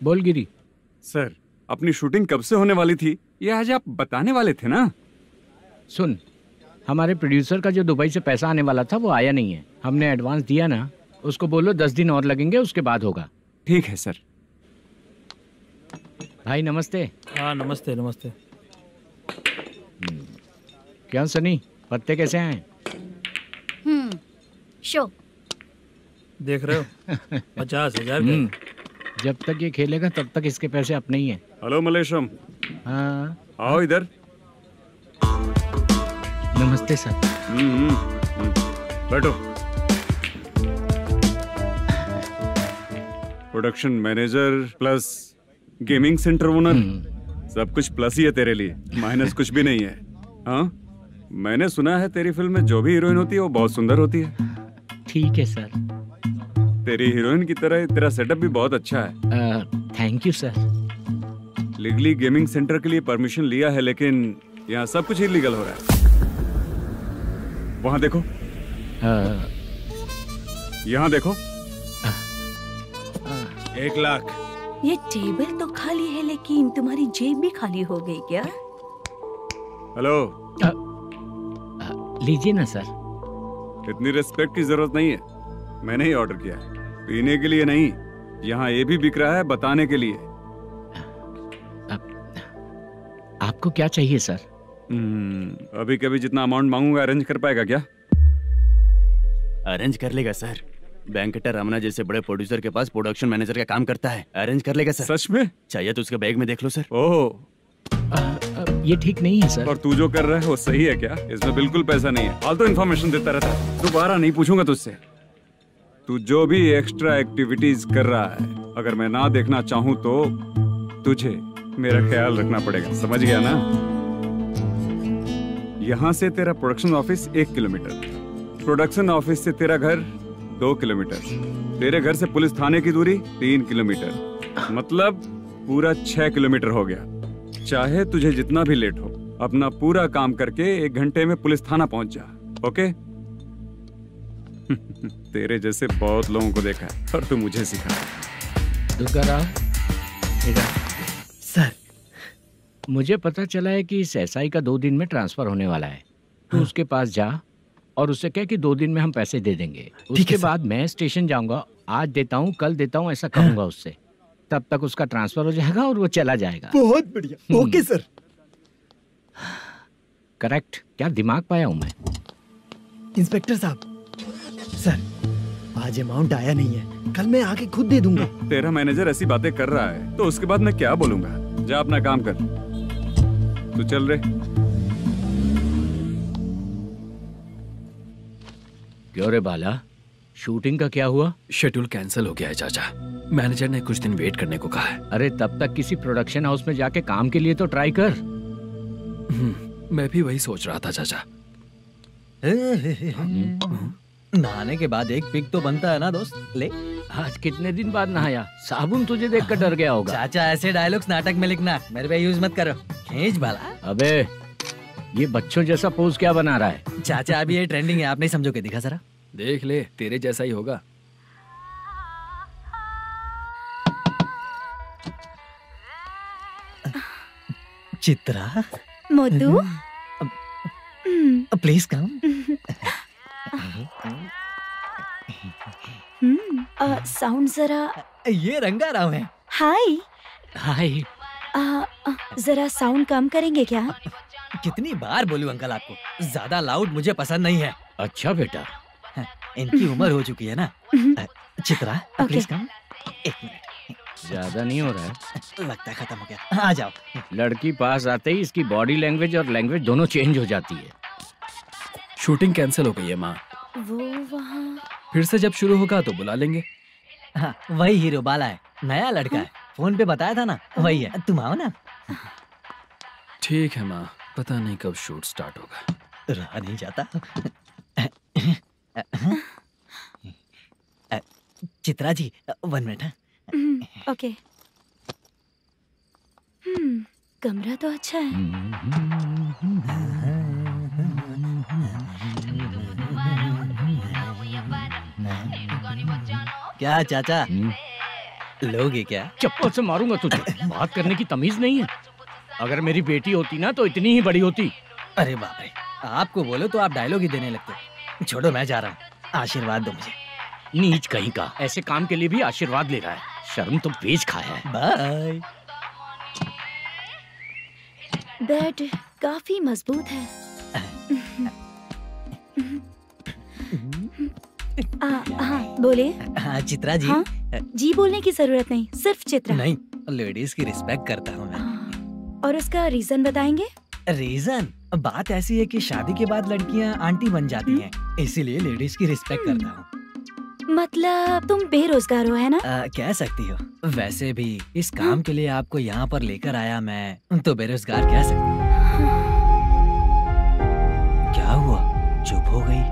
बोल गिरी। सर, अपनी शूटिंग कब से होने वाली थी ये आज आप बताने वाले थे ना? सुन, हमारे प्रोड्यूसर का जो दुबई से पैसा आने वाला था वो आया नहीं है। हमने एडवांस दिया ना, उसको बोलो 10 दिन और लगेंगे, उसके बाद होगा। ठीक है सर। भाई नमस्ते। हाँ नमस्ते नमस्ते। क्या सनी, पत्ते कैसे आए? शो देख रहे हो 50,000 के। जब तक ये खेलेगा तब तक इसके पैसे अपने ही हैं। हेलो मलेशम। हाँ आओ इधर। नमस्ते सर। बैठो। Production manager plus gaming centre owner, सब कुछ प्लस ही है तेरे लिए, माइनस कुछ भी नहीं है। हाँ, मैंने सुना है तेरी फिल्म में जो भी हीरोइन होती है वो बहुत सुंदर होती है। ठीक है सर। तेरी हीरोइन की तरह तेरा सेटअप भी बहुत अच्छा है। Thank you sir. Legally gaming centre के लिए परमिशन लिया है, लेकिन यहाँ सब कुछ इलीगल हो रहा है। वहाँ देखो, यहाँ देखो। 1 लाख। ये टेबल तो खाली है लेकिन तुम्हारी जेब भी खाली हो गई क्या? हेलो। लीजिए ना सर। इतनी रिस्पेक्ट की जरूरत नहीं है, मैंने ही ऑर्डर किया है। पीने के लिए नहीं, यहाँ ये भी बिक रहा है बताने के लिए। आपको क्या चाहिए सर? अभी कभी जितना अमाउंट मांगूंगा अरेंज कर पाएगा क्या? अरेंज कर लेगा सर। वेंकटर रमना जैसे बड़े प्रोड्यूसर के पास प्रोडक्शन मैनेजर का काम करता है, अरेंज कर लेगा सर। सच में? चाहिए तो उसके बैग में देख लो सर। ओह, ये ठीक नहीं है सर। और तू जो कर रहा है वो सही है क्या? इसमें बिल्कुल पैसा नहीं है, फालतू इन्फॉर्मेशन देता रहता है। दोबारा नहीं पूछूंगा तुझसे। तू जो भी एक्स्ट्रा एक्टिविटीज कर रहा है, अगर मैं ना देखना चाहूँ तो तुझे मेरा ख्याल रखना पड़ेगा, समझ गया ना? यहाँ से तेरा production office 1 kilometre, production office से तेरा घर 2 किलोमीटर, तेरे घर से पुलिस थाने की दूरी 3 किलोमीटर, मतलब पूरा 6 किलोमीटर हो गया। चाहे तुझे जितना भी लेट हो, अपना पूरा काम करके 1 घंटे में पुलिस थाना पहुंच जा, ओके? तेरे जैसे बहुत लोगों को देखा है और तू मुझे सिखा। सर, मुझे पता चला है कि इस एसआई का 2 दिन में ट्रांसफर होने वाला है। तो उसके पास जा और उससे कह कि 2 दिन में हम पैसे दे देंगे। उसके बाद मैं स्टेशन जाऊंगा, आज देता हूँ कल देता हूँ ऐसा कहूंगा उससे। तब तक उसका ट्रांसफर हो जाएगा और वो चला जाएगा। बहुत बढ़िया। Okay sir. करेक्ट। क्या दिमाग पाया हूँ मैं। इंस्पेक्टर साहब, सर आज अमाउंट आया नहीं है, कल मैं आके खुद दे दूंगा। तेरा मैनेजर ऐसी बातें कर रहा है तो उसके बाद मैं क्या बोलूंगा? जा अपना काम कर। तू चल रे। क्यों रे बाला, शूटिंग का क्या हुआ? शेड्यूल कैंसिल हो गया है चाचा। मैनेजर ने कुछ दिन वेट करने को कहा है। अरे तब तक किसी प्रोडक्शन हाउस में जाके काम के लिए तो ट्राई कर। मैं भी वही सोच रहा था चाचा। नहाने के बाद एक पिक तो बनता है ना दोस्त। ले, आज कितने दिन बाद नहाया? साबुन तुझे देखकर डर गया होगा। चाचा ऐसे डायलॉग्स नाटक में लिखना, मेरे पे यूज मत करो। खींच बाला। अबे ये बच्चों जैसा पोज क्या बना रहा है? चाचा अभी ये ट्रेंडिंग है, आप नहीं समझोगे। दिखा जरा। देख ले, तेरे जैसा ही होगा। Chitra. Modu. Please come. Sound जरा। ये रंगा राव है। हाय। हाय। जरा साउंड कम करेंगे क्या? कितनी बार बोलूं अंकल आपको, ज्यादा लाउड मुझे पसंद नहीं है। अच्छा बेटा, इनकी उम्र हो चुकी है ना। Chitra please come. एक मिनट, ज्यादा नहीं हो रहा है? लगता है खत्म हो गया। आ जाओ। लड़की पास आते ही इसकी बॉडी लैंग्वेज और लैंग्वेज दोनों चेंज हो जाती है। शूटिंग कैंसिल हो गई है माँ। वो वहाँ। फिर से जब शुरू होगा तो बुला लेंगे। हाँ, वही हीरो बाला है, नया लड़का है। फोन पे बताया था ना, वही है। तुम आओ ना। ठीक है माँ, पता नहीं कब शूट स्टार्ट होगा। रहा नहीं जाता। चित्रा जी 1 मिनट। ओके। कमरा तो अच्छा है। क्या चाचा, लोगे क्या? चप्पल से मारूंगा तुझे। बात करने की तमीज नहीं है। अगर मेरी बेटी होती ना तो इतनी ही बड़ी होती। अरे बाप रे, आपको बोलो तो आप डायलॉग ही देने लगते। छोड़ो, मैं जा रहा हूँ। आशीर्वाद दो मुझे। नीच कहीं का, ऐसे काम के लिए भी आशीर्वाद ले रहा है। शर्म तो बेच खाया है। बाय। बेड काफी मजबूत है। हाँ बोले। हाँ चित्रा जी। हाँ? जी बोलने की जरूरत नहीं, सिर्फ चित्रा। नहीं, लेडीज की रिस्पेक्ट करता हूँ मैं। और उसका रीजन बताएंगे? रीजन बात ऐसी है कि शादी के बाद लड़कियाँ आंटी बन जाती हैं, इसीलिए लेडीज की रिस्पेक्ट करता हूँ। मतलब तुम बेरोजगार हो, है ना? कह सकती हो। वैसे भी इस काम के लिए आपको यहाँ पर लेकर आया मैं, तो बेरोजगार कह सकती हूँ। क्या हुआ, चुप हो गई?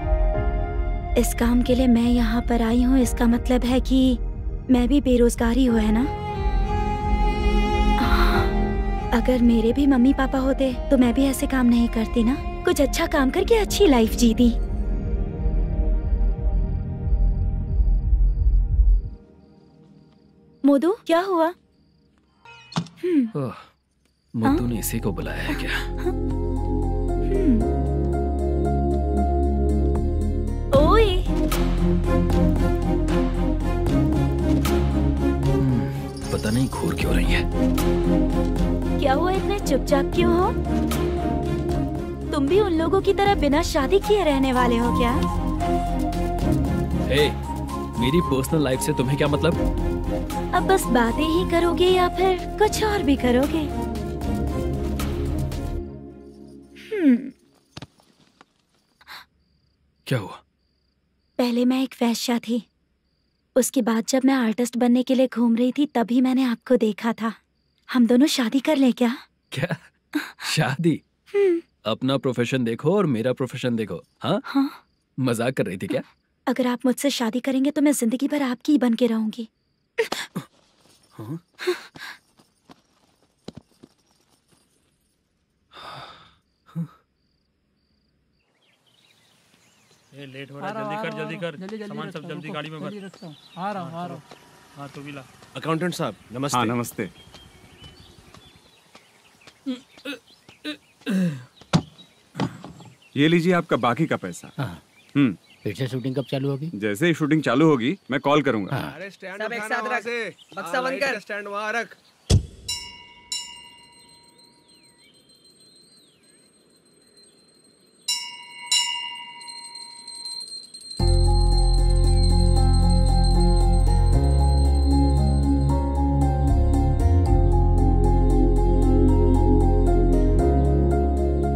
इस काम के लिए मैं यहाँ पर आई हूँ, इसका मतलब है कि मैं भी बेरोजगार ही हूँ, है ना? अगर मेरे भी मम्मी पापा होते तो मैं भी ऐसे काम नहीं करती ना। कुछ अच्छा काम करके अच्छी लाइफ जीती। मोदू क्या हुआ? मोदू ने इसी को बुलाया है क्या? ओए। पता नहीं घूर क्यों रही है। क्या हुआ, इतने चुपचाप क्यों हो? तुम भी उन लोगों की तरह बिना शादी किए रहने वाले हो क्या? हे, मेरी पर्सनल लाइफ से तुम्हें क्या मतलब? अब बस बातें ही करोगे या फिर कुछ और भी करोगे? क्या हुआ? पहले मैं एक वेश्या थी, उसके बाद जब मैं आर्टिस्ट बनने के लिए घूम रही थी तभी मैंने आपको देखा था। हम दोनों शादी कर ले क्या? क्या शादी? अपना प्रोफेशन देखो और मेरा प्रोफेशन देखो। हाँ? हाँ? मजाक कर रही थी क्या? अगर आप मुझसे शादी करेंगे तो मैं जिंदगी भर आपकी ही बन के रहूंगी। हाँ? ये लेट हो रहा है, जल्दी कर। सामान सब जल्दी गाड़ी में भर। आ रहा हूँ। हाँ तू भी ला। अकाउंटेंट साहब नमस्ते। हाँ नमस्ते। ये लीजिए आपका बाकी का पैसा। फिर से शूटिंग कब चालू होगी? जैसे ही शूटिंग चालू होगी मैं कॉल करूंगा। अरे स्टैंड सब एक साथ रख, बक्सा बंद कर। स्टैंड वहाँ रख।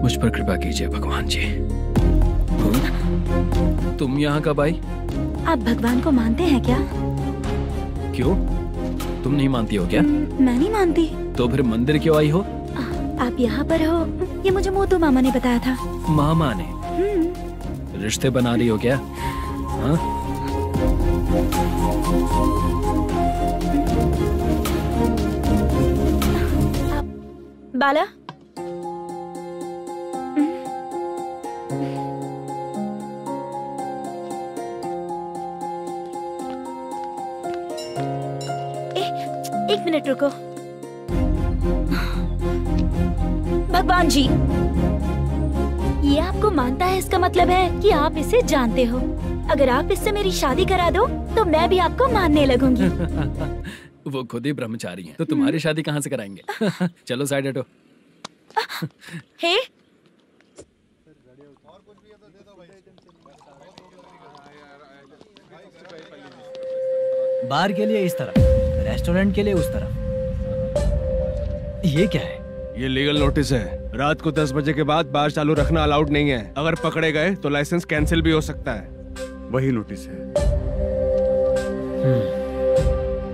मुझ पर कृपा कीजिए भगवान जी। तुम यहाँ कब आई? आप भगवान को मानते हैं क्या? क्यों? तुम नहीं मानती हो क्या? मैं नहीं मानती। तो फिर मंदिर क्यों आई हो? आप यहाँ पर हो ये मुझे मोटू मामा ने बताया था। मामा ने? रिश्ते बना रही हो क्या? हाँ? बाला, एक मिनट रुको। भगवान जी, ये आपको मानता है, इसका मतलब है कि आप इसे जानते हो। अगर आप इससे मेरी शादी करा दो तो मैं भी आपको मानने लगूंगी। वो खुद ही ब्रह्मचारी हैं, तो तुम्हारी शादी कहाँ से कराएंगे? चलो साइड हटो। हे, बार के लिए इस तरफ, रेस्टोरेंट के लिए उस तरफ। ये क्या है? ये लीगल नोटिस है। रात को 10 बजे के बाद बार चालू रखना अलाउड नहीं है। अगर पकड़े गए तो लाइसेंस कैंसिल भी हो सकता है। वही नोटिस है।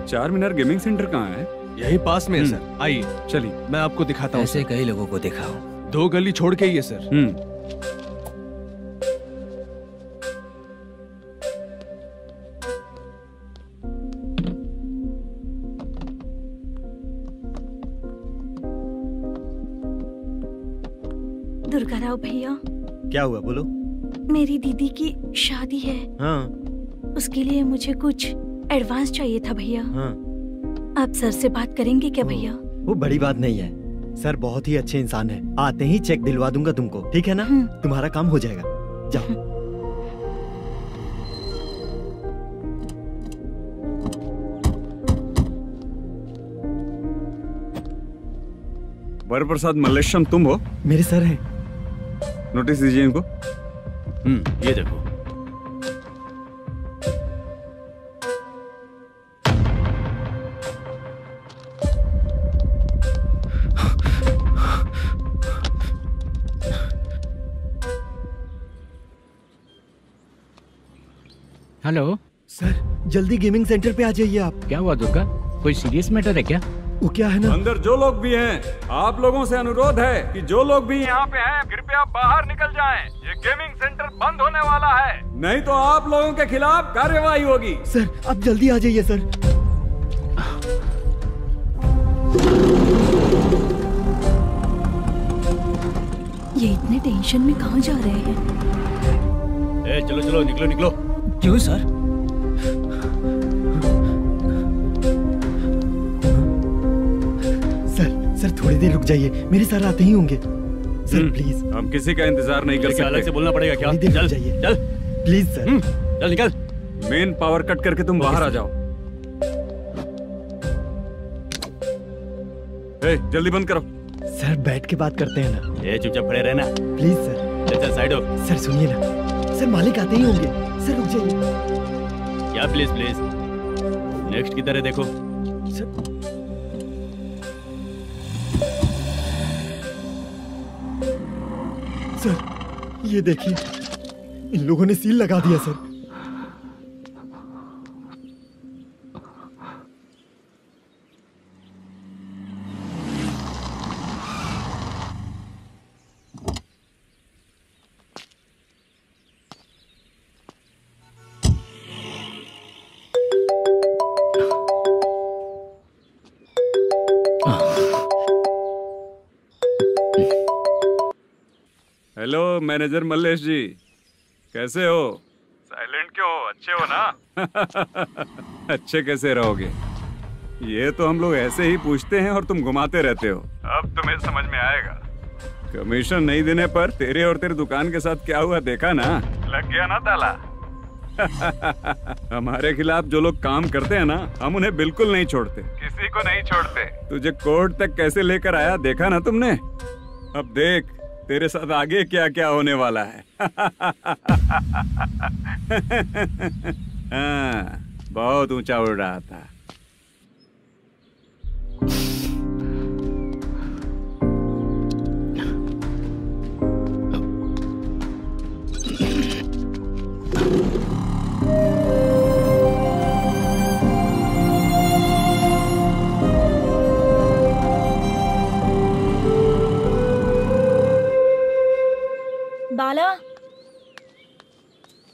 चार मीनार गेमिंग सेंटर कहाँ है? यही पास में है सर। आइए चलिए, मैं आपको दिखाता हूँ। ऐसे कई लोगों को देखा हूँ। 2 गली छोड़ के ही है सर। दुर्गा राव भैया, क्या हुआ बोलो। मेरी दीदी की शादी है। हाँ। उसके लिए मुझे कुछ एडवांस चाहिए था भैया। हाँ। आप सर से बात करेंगे क्या भैया? वो बड़ी बात नहीं है, सर बहुत ही अच्छे इंसान है। आते ही चेक दिलवा दूंगा तुमको, ठीक है ना? तुम्हारा काम हो जाएगा। जाओ। वरप्रसाद मल्लेश्वरम तुम हो? मेरे सर हैं। नोटिस दीजिए इनको। ये देखो। हेलो सर, जल्दी गेमिंग सेंटर पे आ जाइए आप। क्या हुआ दुर्गा? कोई सीरियस मैटर है क्या? वो क्या है ना, अंदर जो लोग भी हैं, आप लोगों से अनुरोध है कि जो लोग भी यहाँ पे हैं, कृपया बाहर निकल जाएं। ये गेमिंग सेंटर बंद होने वाला है, नहीं तो आप लोगों के खिलाफ कार्यवाही होगी। सर आप जल्दी आ जाइए सर। ये इतने टेंशन में कहाँ जा रहे हैं? चलो चलो, निकलो निकलो। क्यों सर? सर थोड़ी देर रुक जाइए, मेरे सर आते ही होंगे। Sir please. हम किसी का इंतजार नहीं कर सकते। अलग से बोलना पड़ेगा क्या? चल जाइए, चल प्लीज सर। चल निकल। मेन पावर कट करके तुम बाहर आ जाओ। जल्दी बंद करो। सर बैठ के बात करते हैं ना। चुपचाप खड़े रहना प्लीज सर। चल साइड हो। सर सुनिए ना, सर मालिक आते ही होंगे। सर रुक जाइए। क्या प्लीज प्लीज? नेक्स्ट की तरह देखो। सर ये देखिए, इन लोगों ने सील लगा दिया सर। हेलो मैनेजर मल्लेश जी, कैसे हो? साइलेंट क्यों हो? अच्छे हो ना? अच्छे कैसे रहोगे? ये तो हम लोग ऐसे ही पूछते हैं और तुम घुमाते रहते हो। अब तुम्हें समझ में आएगा। कमीशन नहीं देने पर तेरे और तेरी दुकान के साथ क्या हुआ देखा ना? लग गया ना ताला। हमारे खिलाफ जो लोग काम करते हैं ना, हम उन्हें बिल्कुल नहीं छोड़ते, किसी को नहीं छोड़ते। तुझे कोर्ट तक कैसे लेकर आया देखा ना तुमने? अब देख तेरे साथ आगे क्या क्या होने वाला है। हाँ, बहुत ऊंचा उड़ रहा था।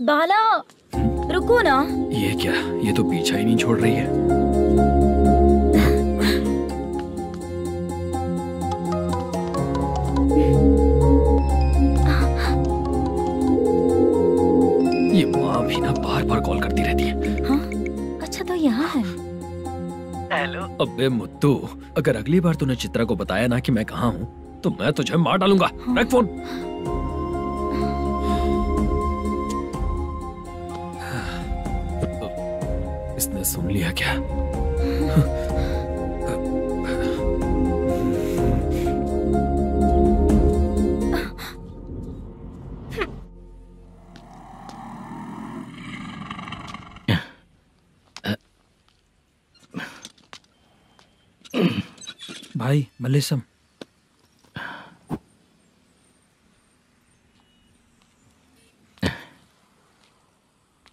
बाला रुको ना। ये क्या, ये तो पीछा ही नहीं छोड़ रही है। ये माँ भी ना बार बार कॉल करती रहती है। हाँ? अच्छा तो यहाँ है। हेलो। अबे मुत्तू, अगर अगली बार तूने चित्रा को बताया ना कि मैं कहाँ हूँ तो मैं तुझे मार डालूंगा। रख फोन। इसने सुन लिया क्या? भाई मल्लेशम,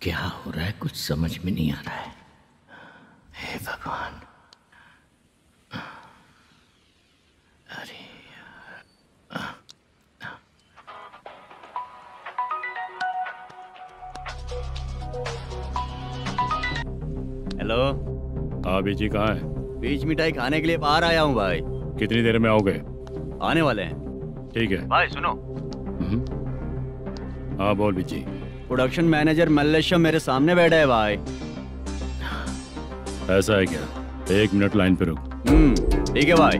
क्या हो रहा है कुछ समझ में नहीं आ रहा है। हे भगवान, अरे हेलो। हाँ बीजी कहाँ है? बीच मिठाई खाने के लिए बाहर आया हूँ भाई। कितनी देर में आओगे? आने वाले हैं। ठीक है भाई सुनो। हाँ बोल बीजी। प्रोडक्शन मैनेजर मल्लेशम मेरे सामने बैठा है भाई। ऐसा है क्या? 1 मिनट लाइन पे रुक। ठीक है भाई।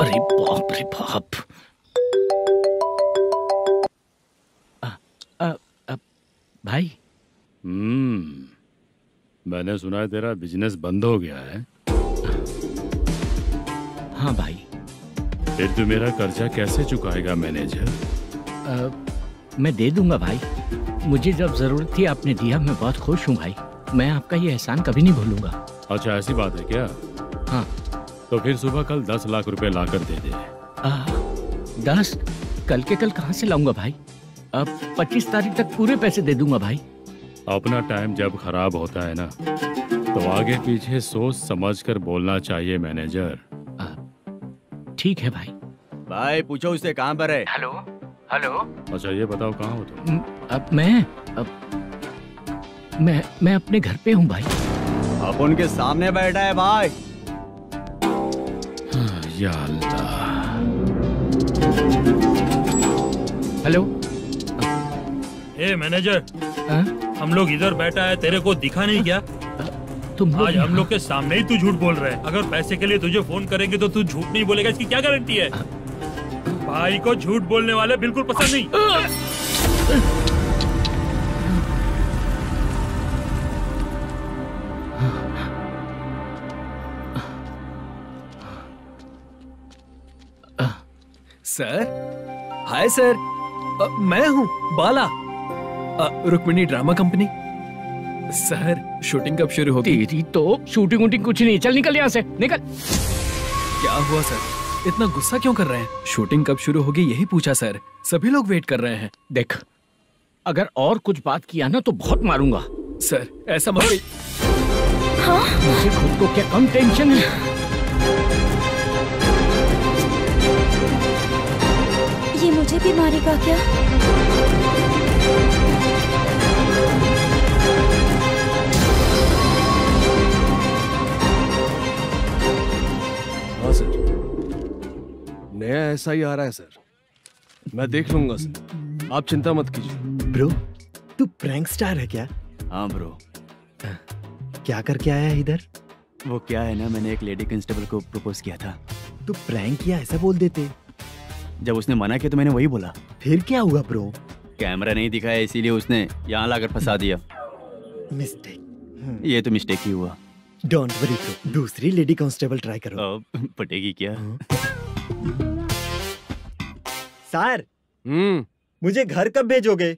अरे बाप रे बाप। भाई मैंने सुना है तेरा बिजनेस बंद हो गया है। हाँ भाई। फिर तू मेरा कर्जा कैसे चुकाएगा मैनेजर? मैं दे दूंगा भाई, मुझे जब जरूरत थी आपने दिया, मैं बहुत खुश हूँ भाई। मैं आपका ये एहसान कभी नहीं भूलूंगा। अच्छा ऐसी बात है क्या? हाँ। तो फिर सुबह कल 10 लाख रुपए लाकर दे दे। 10? कल के कल कहाँ से लाऊंगा भाई? अब 25 तारीख तक पूरे पैसे दे दूंगा भाई। अपना टाइम जब खराब होता है ना तो आगे पीछे सोच समझ कर बोलना चाहिए मैनेजर। ठीक है भाई। भाई पूछो उससे कहाँ पर है। Hello hello. अच्छा ये बताओ कहाँ हो तुम? अब मैं अपने घर पे हूँ भाई। अब उनके सामने बैठा है भाई। या अल्लाह। हेलो। ए मैनेजर, हम लोग इधर बैठा है, तेरे को दिखा नहीं क्या? तुम आज हम लोग के सामने ही तू झूठ बोल रहा है। अगर पैसे के लिए तुझे फोन करेंगे तो तू झूठ नहीं बोलेगा, इसकी क्या गारंटी है? भाई को झूठ बोलने वाले बिल्कुल पसंद नहीं। सर, हाय सर, मैं हूँ Bala, Rukmini drama company. Sir shooting कब शुरू होगी? तेरी तो शूटिंग वूटिंग कुछ नहीं, चल निकल यहाँ से, निकल। क्या हुआ सर, इतना गुस्सा क्यों कर रहे हैं? शूटिंग कब शुरू होगी यही पूछा सर, सभी लोग वेट कर रहे हैं। देख, अगर और कुछ बात किया ना तो बहुत मारूंगा। सर ऐसा मत कहिए। हाँ? मुझे खुद को क्या कम टेंशन है? ये मुझे भी मारेगा क्या? हाँ सर, नया ऐसा ही आ रहा है सर, मैं देख लूंगा सर, आप चिंता मत कीजिए। ब्रो, तू प्रैंक स्टार है क्या? हाँ ब्रो। क्या करके आया है इधर? वो क्या है ना, मैंने एक लेडी कांस्टेबल को प्रपोज किया था। तू प्रैंक किया ऐसा बोल देते। जब उसने मना किया तो मैंने वही बोला। फिर क्या हुआ ब्रो? कैमरा नहीं दिखाया इसीलिए उसने यहाँ लाकर फंसा दिया। मिस्टेक। ये तो मिस्टेक ही हुआ। डोंट वरी ब्रो, दूसरी लेडी कांस्टेबल ट्राई करो। पटेगी क्या? सर, मुझे घर कब भेजोगे?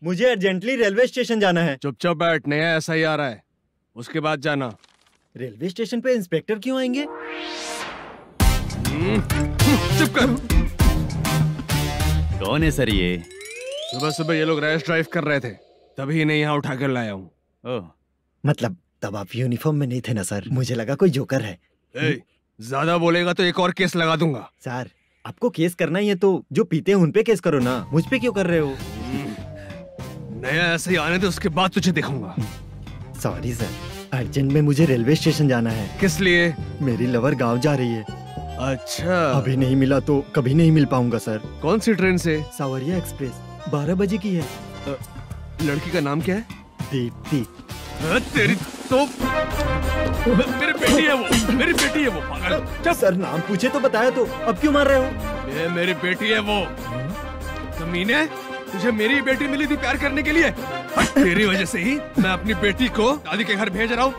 मुझे अर्जेंटली रेलवे स्टेशन जाना है। चुपचाप बैठ, नया ऐसा ही आ रहा है, उसके बाद जाना। रेलवे स्टेशन पे इंस्पेक्टर क्यों आएंगे? चुप कर। कौन है सर ये? सुबह सुबह ये लोग रैश ड्राइव कर रहे थे, तभी इन्हें यहाँ उठा कर लाया हूँ। मतलब तब आप यूनिफॉर्म में नहीं थे ना सर, मुझे लगा कोई जोकर है। ज्यादा बोलेगा तो एक और केस लगा दूंगा। सर आपको केस करना ही है तो जो पीते हैं उन पे केस करो ना, मुझ पे क्यों कर रहे हो? नया ऐसे ही आने दो, उसके बाद तुझे देखूंगा। सॉरी सर, अर्जेंट में मुझे रेलवे स्टेशन जाना है। किस लिए? मेरी लवर गांव जा रही है। अच्छा, अभी नहीं मिला तो कभी नहीं मिल पाऊंगा सर। कौन सी ट्रेन से? सावरिया एक्सप्रेस, 12 बजे की है। लड़की का नाम क्या है? दीप्ति। तेरी तो मेरी बेटी है वो, मेरी बेटी है वो, पागल। सर नाम पूछे तो बताया, तो अब क्यों मार रहे हो? ये मेरी बेटी है वो। कमीने, तुझे मेरी बेटी मिली थी प्यार करने के लिए। तेरी वजह से ही मैं अपनी बेटी को दादी के घर भेज रहा हूँ।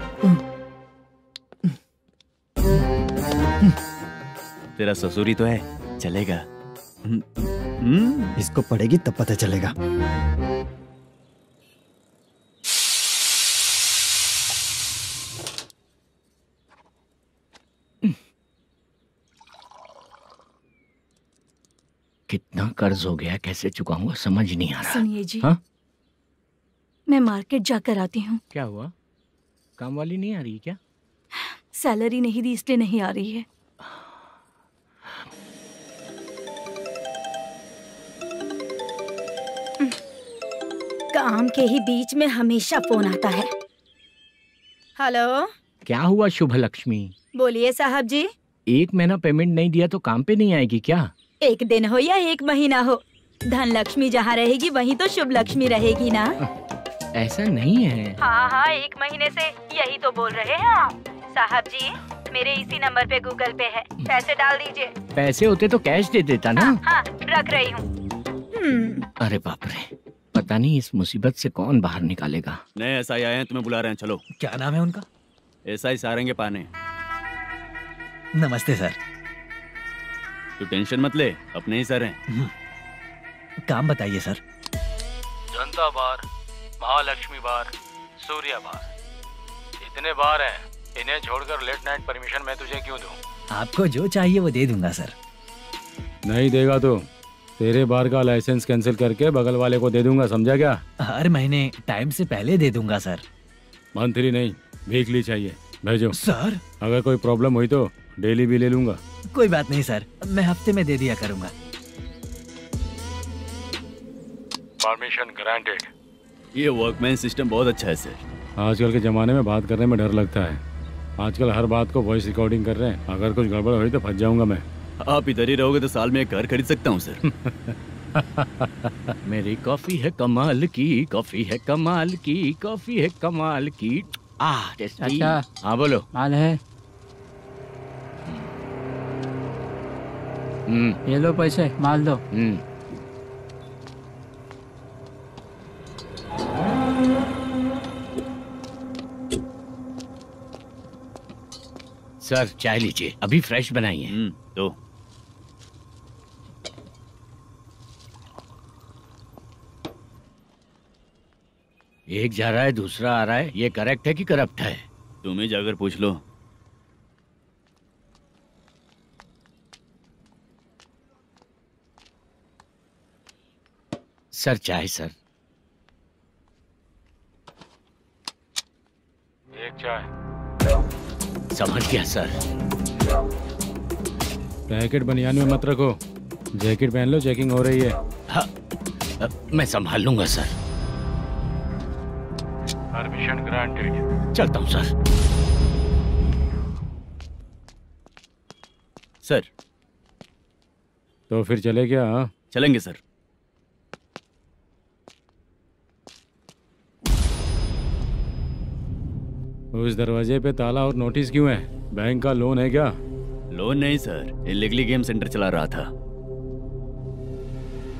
तेरा ससुरी तो है, चलेगा। इसको पढ़ेगी तब पता चलेगा। कितना कर्ज हो गया, कैसे चुकाऊंगा समझ नहीं आ रहा। सुनिए जी, हाँ? मैं मार्केट जाकर आती हूँ। क्या हुआ? काम वाली नहीं आ रही क्या? सैलरी नहीं दी इसलिए नहीं आ रही है। काम के ही बीच में हमेशा फोन आता है। हेलो, क्या हुआ शुभ लक्ष्मी? बोलिए साहब जी। 1 महीना पेमेंट नहीं दिया तो काम पे नहीं आएगी क्या? 1 दिन हो या 1 महीना हो, धन लक्ष्मी जहाँ रहेगी वहीं तो शुभ लक्ष्मी रहेगी ना। ऐसा नहीं है। हाँ हाँ, 1 महीने से यही तो बोल रहे हैं आप। साहब जी, मेरे इसी नंबर पे गूगल पे है, पैसे डाल दीजिए। पैसे होते तो कैश दे देता ना। हाँ, रख रही हूँ। अरे बाप रे, पता नहीं इस मुसीबत से कौन बाहर निकालेगा। नए एसआई आए हैं, तुम्हें बुला रहे हैं, चलो। क्या नाम है उनका? एसआई सारंगे पाने। नमस्ते सर। तू टेंशन मत ले, अपने ही सर हैं। काम बताइए सर। जनता बार, महालक्ष्मी बार, सूर्या बार, इतने बार हैं। इन्हें छोड़कर लेट नाइट परमिशन मैं तुझे क्यों दूं? आपको जो चाहिए वो दे दूंगा सर। नहीं देगा तो तेरे बार का लाइसेंस कैंसिल करके बगल वाले को दे दूंगा, समझा क्या? हर महीने टाइम से पहले दे दूंगा सर। मंथली नहीं, वीकली चाहिए, भेजो। सर अगर कोई प्रॉब्लम हुई तो डेली भी ले लूंगा। कोई बात नहीं सर, मैं हफ्ते में दे दिया करूंगा। Permission granted. ये वर्कमैन सिस्टम बहुत अच्छा है सर। आजकल के जमाने में बात करने में डर लगता है। आजकल हर बात को वॉइस रिकॉर्डिंग कर रहे हैं। अगर कुछ गड़बड़ हुई तो फंस जाऊंगा मैं। आप इधर ही रहोगे तो साल में एक घर खरीद सकता हूँ सर। मेरी कॉफी है कमाल की, कॉफी है कमाल की, कॉफी है कमाल की। टेस्टी। अच्छा। हाँ बोलो। माल है? ये लो पैसे, माल दो। सर चाय लीजिए, अभी फ्रेश बनाई है। तो एक जा रहा है दूसरा आ रहा है, ये करेक्ट है कि करप्ट है? तुम ही जाकर पूछ लो। सर चाय सर। एक चाय। समझ गया सर। पैकेट बनियान में मत रखो, जैकेट पहन लो, चेकिंग हो रही है। हाँ, मैं संभाल लूंगा सर। Permission granted. चलता हूँ सर। सर तो फिर चले क्या? हाँ? चलेंगे सर। उस दरवाजे पे ताला और नोटिस क्यों है? बैंक का लोन है क्या? लोन नहीं सर, इलीगली गेम सेंटर चला रहा था।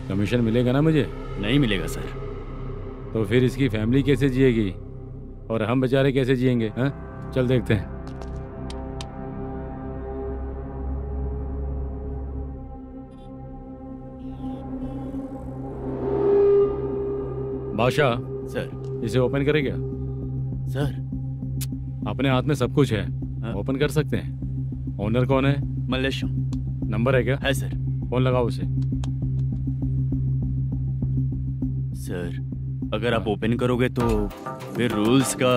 कमीशन मिलेगा ना मुझे? नहीं मिलेगा सर। तो फिर इसकी फैमिली कैसे जिएगी और हम बेचारे कैसे जिएंगे? हाँ? चल देखते हैं। बादशाह सर। इसे ओपन करे क्या? सर अपने हाथ में सब कुछ है, ओपन कर सकते हैं। ओनर कौन है? मल्लेशम। नंबर है क्या? है सर। फोन लगाओ उसे। सर अगर आप ओपन करोगे तो फिर रूल्स का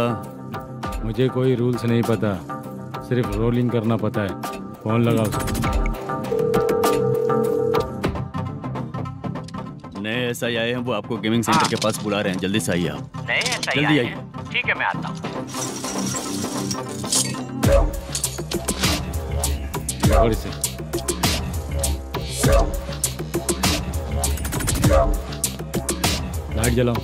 मुझे कोई रूल्स नहीं पता, सिर्फ रोलिंग करना पता है। फोन लगाओ उसे। नए एसआई आए हैं, वो आपको गेमिंग सेंटर के पास बुला रहे हैं, जल्दी से आइए आप। नए एसआई जल्दी आए आइए। हैं? ठीक है, मैं आता हूँ। और इसे लाइट जलाओ।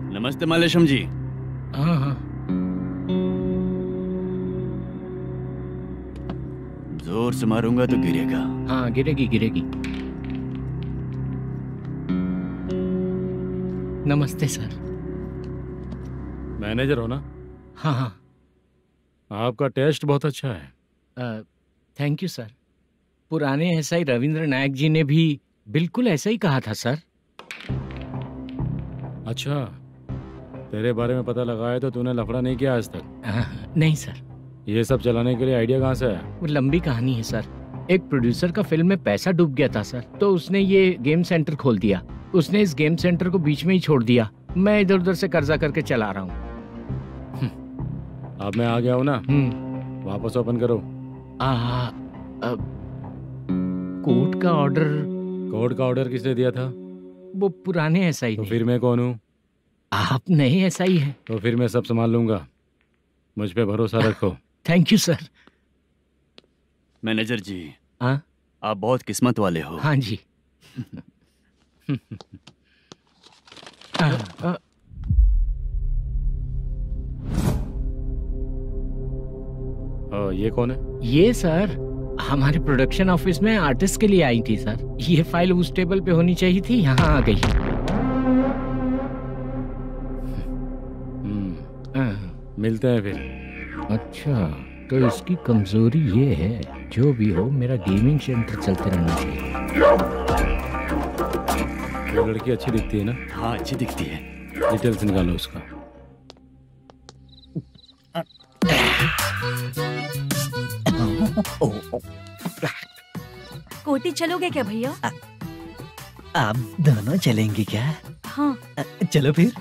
नमस्ते मालेशम जी। हाँ हाँ। जोर से मारूंगा तो गिरेगा। हाँ, गिरेगी गिरेगी। नमस्ते सर। मैनेजर हो ना? हाँ हाँ। आपका टेस्ट बहुत अच्छा है। Thank you sir. पुराने एसआई रविंद्र नायक जी ने भी बिल्कुल ऐसा ही कहा था सर। अच्छा, तेरे बारे में पता लगा है तो तूने लफड़ा नहीं किया आज तक? नहीं सर। ये सब चलाने के लिए आइडिया कहाँ से है? वो लंबी कहानी है सर। एक प्रोड्यूसर का फिल्म में पैसा डूब गया था सर, तो उसने ये गेम सेंटर खोल दिया। उसने इस गेम सेंटर को बीच में ही छोड़ दिया। मैं इधर उधर से कर्जा करके चला रहा हूँ। अब मैं आ गया हूँ ना, वापस ओपन करो। कोर्ट का ऑर्डर। कोर्ट का ऑर्डर किसने दिया था? वो पुराने एसआई तो फिर मैं कौन हूँ? आप नए एसआई हैं। तो फिर मैं सब संभाल लूंगा, मुझ पे भरोसा रखो। Thank you sir. मैनेजर जी, हाँ? आप बहुत किस्मत वाले हो। हाँ जी। ये कौन है? ये सर हमारे प्रोडक्शन ऑफिस में आर्टिस्ट के लिए आई थी सर। ये फाइल उस टेबल पे होनी चाहिए थी, यहाँ आ गई। मिलते हैं फिर। अच्छा, तो इसकी कमजोरी ये है, जो भी हो मेरा गेमिंग सेंटर चलते रहना चाहिए। वो लड़की अच्छी दिखती है ना? हाँ, अच्छी दिखती है। डिटेल्स निकालो उसका। कोटी चलोगे क्या भैया? आप दोनों चलेंगे क्या? हाँ। चलो फिर।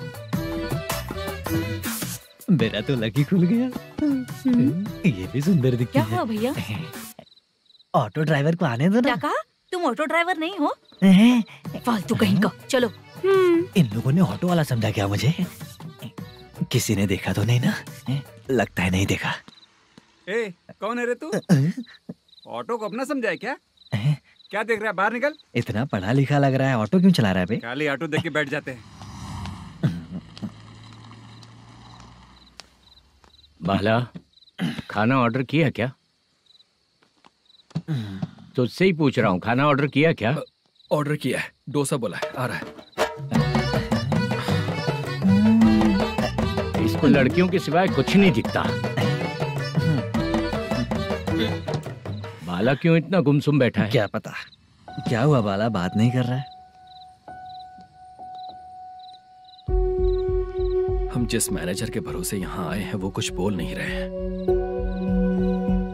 मेरा तो लकी खुल गया। ये भी सुंदर दिखती क्या है। हुआ भैया? ऑटो ड्राइवर को आने दो ना। क्या कहा? तुम ऑटो ड्राइवर नहीं हो? फालतू कहीं का। चलो। इन लोगों ने ऑटो वाला समझा क्या मुझे? किसी ने देखा तो नहीं ना? लगता है नहीं देखा। ए, कौन है रे तू? ऑटो को अपना समझा है क्या? क्या देख रहा है? बाहर निकल। इतना पढ़ा लिखा लग रहा है, ऑटो क्यों चला रहा है बे? खाली ऑटो देख के बैठ जाते हैं। बाला, खाना ऑर्डर किया क्या? तुझसे ही पूछ रहा हूँ, खाना ऑर्डर किया क्या? ऑर्डर किया है, डोसा बोला है, आ रहा है। इसको लड़कियों के सिवाय कुछ नहीं दिखता। बाला क्यों इतना गुमसुम बैठा है? क्या पता क्या हुआ, बाला बात नहीं कर रहा है। हम जिस मैनेजर के भरोसे यहाँ आए हैं वो कुछ बोल नहीं रहे हैं।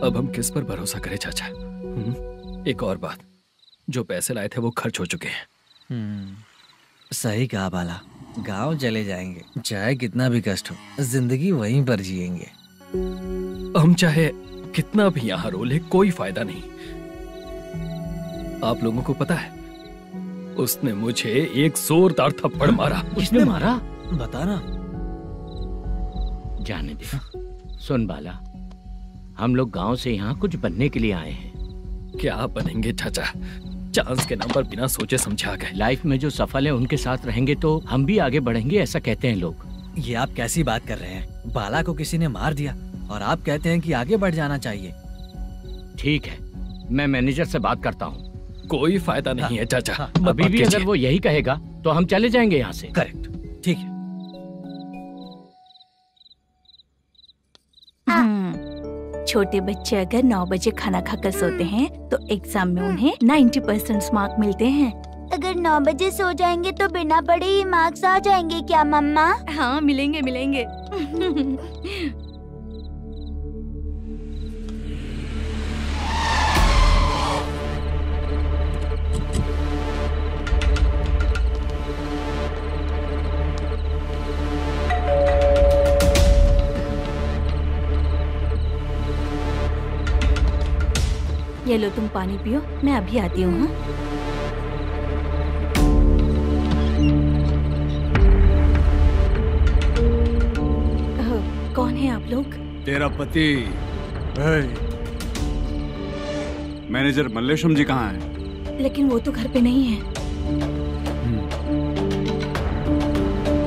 अब हम किस पर भरोसा करें चाचा? एक और बात, जो पैसे लाए थे वो खर्च हो चुके हैं। सही कहा बाला, गांव चले जाएंगे, चाहे कितना भी कष्ट हो, जिंदगी वहीं पर जिएंगे। हम चाहे कितना भी यहाँ रोले, कोई फायदा नहीं। आप लोगों को पता है, उसने मुझे एक जोरदार थप्पड़ मारा। किसने मारा? बताना। जाने दे। सुन बाला, हम लोग गांव से यहाँ कुछ बनने के लिए आए हैं। क्या बनेंगे चाचा? चांस के नाम पर बिना सोचे समझे आ गए। लाइफ में जो सफल है उनके साथ रहेंगे तो हम भी आगे बढ़ेंगे, ऐसा कहते हैं लोग। ये आप कैसी बात कर रहे हैं? बाला को किसी ने मार दिया और आप कहते हैं कि आगे बढ़ जाना चाहिए। ठीक है, मैं मैनेजर से बात करता हूँ। कोई फायदा नहीं है चाचा। अभी भी अगर वो यही कहेगा तो हम चले जाएंगे यहाँ से। करेक्ट, ठीक है। छोटे बच्चे अगर 9 बजे खाना खाकर सोते हैं तो एग्जाम में उन्हें 90% मार्क मिलते हैं। अगर 9 बजे सो जाएंगे तो बिना पढ़े ही मार्क्स आ जाएंगे क्या मम्मा? हाँ, मिलेंगे मिलेंगे। ये लो, तुम पानी पियो, मैं अभी आती हूँ। हाँ, कौन है आप लोग? तेरा पति। मैनेजर मल्लेशम जी कहाँ हैं? लेकिन वो तो घर पे नहीं है।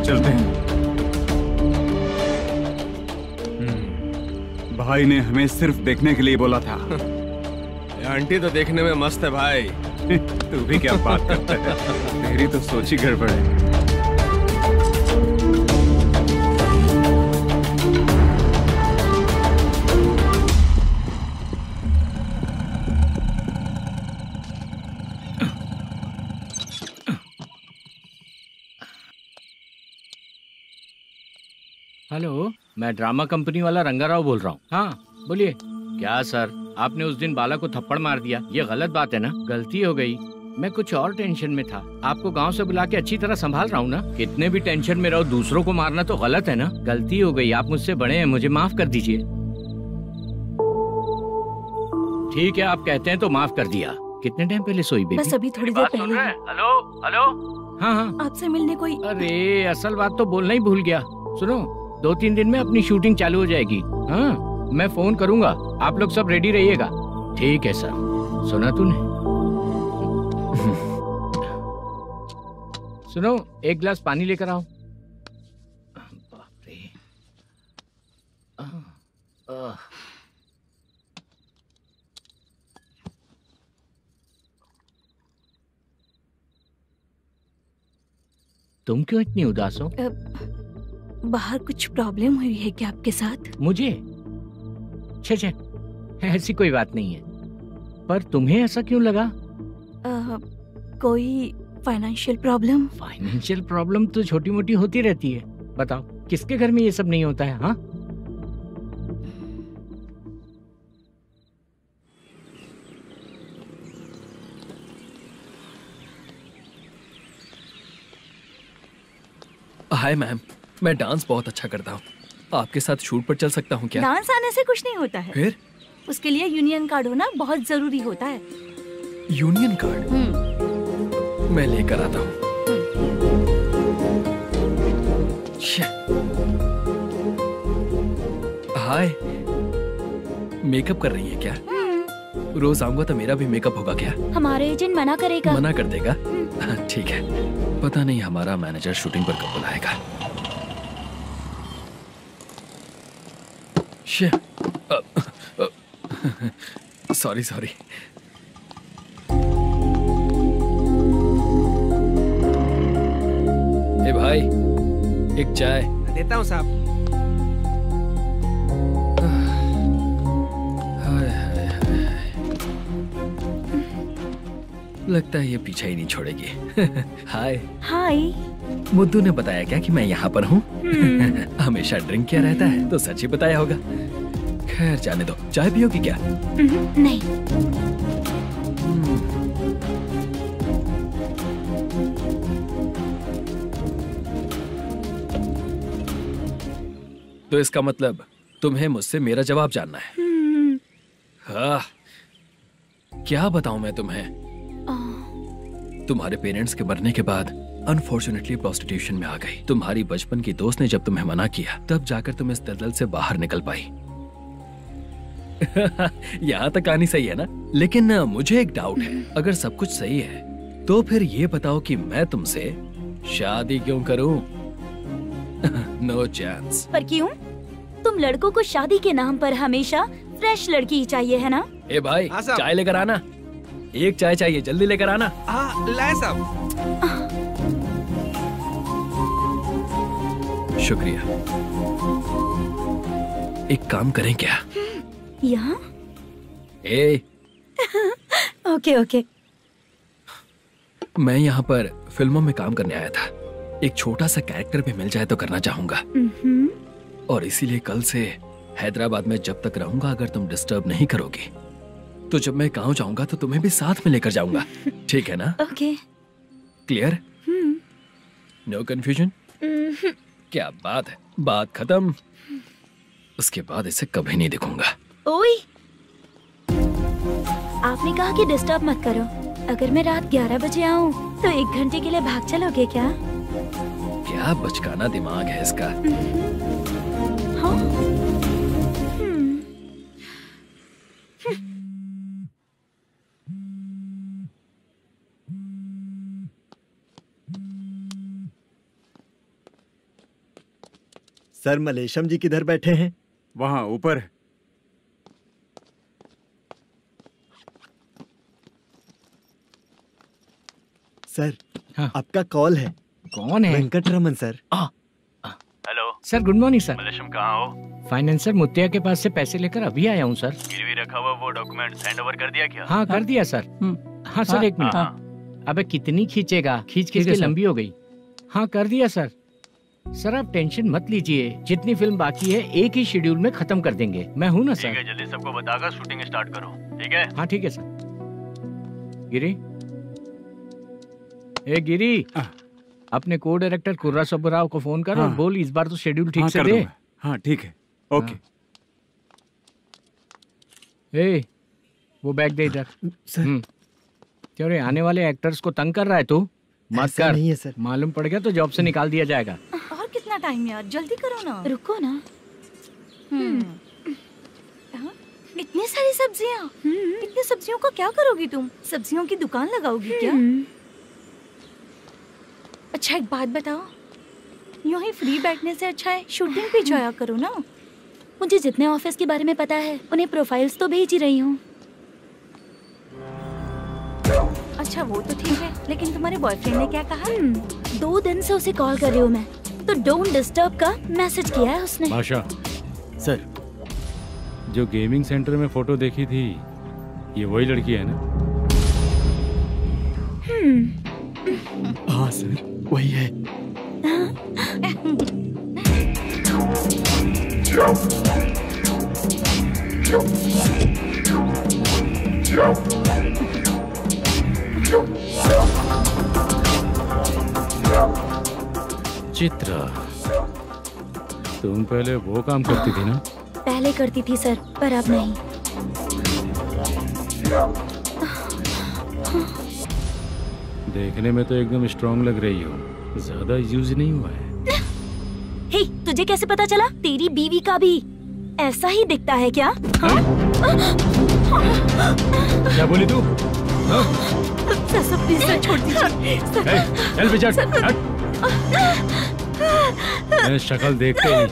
चलते हैं। भाई ने हमें सिर्फ देखने के लिए बोला था। आंटी तो देखने में मस्त है भाई। तू भी क्या बात करता है? तेरी तो सोच ही गड़बड़ है। हेलो, मैं ड्रामा कंपनी वाला रंगाराव बोल रहा हूँ। हाँ बोलिए। क्या सर, आपने उस दिन बाला को थप्पड़ मार दिया, ये गलत बात है ना? गलती हो गई, मैं कुछ और टेंशन में था। आपको गांव से बुला के अच्छी तरह संभाल रहा हूँ ना। कितने भी टेंशन में रहो, दूसरों को मारना तो गलत है ना। गलती हो गई, आप मुझसे बड़े हैं, मुझे माफ कर दीजिए। ठीक है, आप कहते हैं तो माफ कर दिया। कितने टाइम पहले सोई बेबी? बस अभी थोड़ी देर पहले। Hello hello. हाँ हाँ, आपसे मिलने कोई। अरे असल बात तो बोलना ही भूल गया। सुनो, 2-3 दिन में अपनी शूटिंग चालू हो जाएगी। हाँ, मैं फोन करूंगा, आप लोग सब रेडी रहिएगा। ठीक है सर। सुना तूने? सुनो, एक गिलास पानी लेकर आओ। बाप रे। तुम क्यों इतनी उदास हो? बाहर कुछ प्रॉब्लम हुई है क्या आपके साथ? मुझे? छे, ऐसी कोई बात नहीं है। पर तुम्हें ऐसा क्यों लगा? कोई फाइनेंशियल प्रॉब्लम? फाइनेंशियल प्रॉब्लम तो छोटी मोटी होती रहती है। बताओ, किसके घर में ये सब नहीं होता है? हाँ, हाय मैम, मैं डांस बहुत अच्छा करता हूँ। आपके साथ शूट पर चल सकता हूँ क्या? डांस आने से कुछ नहीं होता है। फिर? उसके लिए यूनियन कार्ड होना बहुत जरूरी होता है। Union card? मैं लेकर आता हूँ। हाय, मेकअप कर रही है क्या? रोज आऊंगा तो मेरा भी मेकअप होगा क्या? हमारे एजेंट मना करेगा। मना कर देगा? ठीक है, पता नहीं हमारा मैनेजर शूटिंग पर कब बुलाएगा। सॉरी। ए भाई, एक चाय। देता हूँ साहब। लगता है ये पीछा ही नहीं छोड़ेगी। हाय। हाय। मुद्दू ने बताया क्या कि मैं यहाँ पर हूँ? हमेशा ड्रिंक किया रहता है तो सच ही बताया होगा। खैर जाने दो, चाय पियोगी क्या? नहीं। तो इसका मतलब तुम्हें मुझसे मेरा जवाब जानना है? हाँ, क्या बताऊं मैं तुम्हें? तुम्हारे पेरेंट्स के मरने के बाद अनफॉर्चुनेटली प्रोस्टिट्यूशन में आ गई। तुम्हारी बचपन की दोस्त ने जब तुम्हें मना किया, तब जाकर तुम इस दलदल से बाहर निकल पाई। यहाँ तक कहानी सही है ना, लेकिन मुझे एक डाउट है। अगर सब कुछ सही है तो फिर ये बताओ कि मैं तुमसे शादी क्यों करूं? No chance. पर क्यों? तुम लड़कों को शादी के नाम पर हमेशा फ्रेश लड़की ही चाहिए, है ना? ए भाई, चाय लेकर आना। एक चाय चाहिए, जल्दी लेकर आना। लाए साहब। शुक्रिया। एक काम करें क्या? यहाँ? ए, ओके ओके। मैं यहाँ पर फिल्मों में काम करने आया था। एक छोटा सा कैरेक्टर भी मिल जाए तो करना चाहूंगा। और इसीलिए कल से हैदराबाद में जब तक रहूंगा, अगर तुम डिस्टर्ब नहीं करोगी तो जब मैं गाँव जाऊंगा तो तुम्हें भी साथ में लेकर जाऊंगा। ठीक है ना? ओके। क्लियर? No confusion? क्या बात है, बात खत्म। उसके बाद इसे कभी नहीं दिखूंगा। ओए, आपने कहा कि डिस्टर्ब मत करो। अगर मैं रात 11 बजे आऊँ तो 1 घंटे के लिए भाग चलोगे क्या? क्या बचकाना दिमाग है इसका। हाँ? सर, मलेशम जी किधर बैठे हैं? वहाँ ऊपर। सर, आपका कॉल है। कौन है? Venkataraman sir. Hello sir, good morning sir. Malesham कहाँ हो? फाइनेंसर मुत्तिया के पास से पैसे लेकर अभी आया हूँ सर। गिरवी रखा हुआ वो डॉक्यूमेंट हैंड ओवर कर दिया क्या? हाँ, कर दिया सर। हाँ सर, एक मिनट। अबे कितनी खींचेगा, खींच खींच के लंबी हो गई। हाँ, कर दिया सर। सर आप टेंशन मत लीजिए, जितनी फिल्म बाकी है एक ही शेड्यूल में खत्म कर देंगे। मैं हूँ ना सर। ठीक है, जल्दी सबको बताकर शूटिंग स्टार्ट करो। ठीक है? हाँ ठीक है सर। गिरी, ए गिरी, अपने को डायरेक्टर कुर्रा सुब्बराव को फोन कर और बोल इस बार तो शेड्यूल ठीक से दे। हाँ ठीक है, ओके। ए, वो बैग दे इधर। क्यों रे, आने वाले एक्टर्स को तंग कर रहा है तू? मत कर। नहीं है सर। मालूम पड़ गया तो जॉब से निकाल दिया जाएगा। और कितना टाइम यार, जल्दी करो ना। रुको ना। इतनी सारी सब्जियाँ, इतनी सब्जियों को क्या करोगी तुम? सब्जियों की दुकान लगाओगी क्या? अच्छा एक बात बताओ, यूं ही फ्री बैठने से अच्छा है शूटिंग भी जाया करो ना। मुझे जितने ऑफिस के बारे में पता है उन्हें प्रोफाइल्स तो भेज ही रही हूँ। अच्छा वो तो ठीक है, लेकिन तुम्हारे बॉयफ्रेंड ने क्या कहा? 2 दिन से उसे कॉल कर रही हूँ मैं, तो डोंट डिस्टर्ब का मैसेज किया है उसने। बादशाह सर, जो गेमिंग सेंटर में फोटो देखी थी, ये वही लड़की है ना? हाँ सर, वही है। चित्रा, तुम पहले वो काम करती थी ना? पहले करती थी सर, पर अब नहीं। देखने में तो एकदम स्ट्रांग लग रही हो, ज्यादा यूज नहीं हुआ है। हे, तुझे कैसे पता चला? तेरी बीवी का भी ऐसा ही दिखता है क्या? क्या बोली तू? सर प्लीज सर, छोड़ दीजिए। चल विजय, मैं शक्ल देखते ही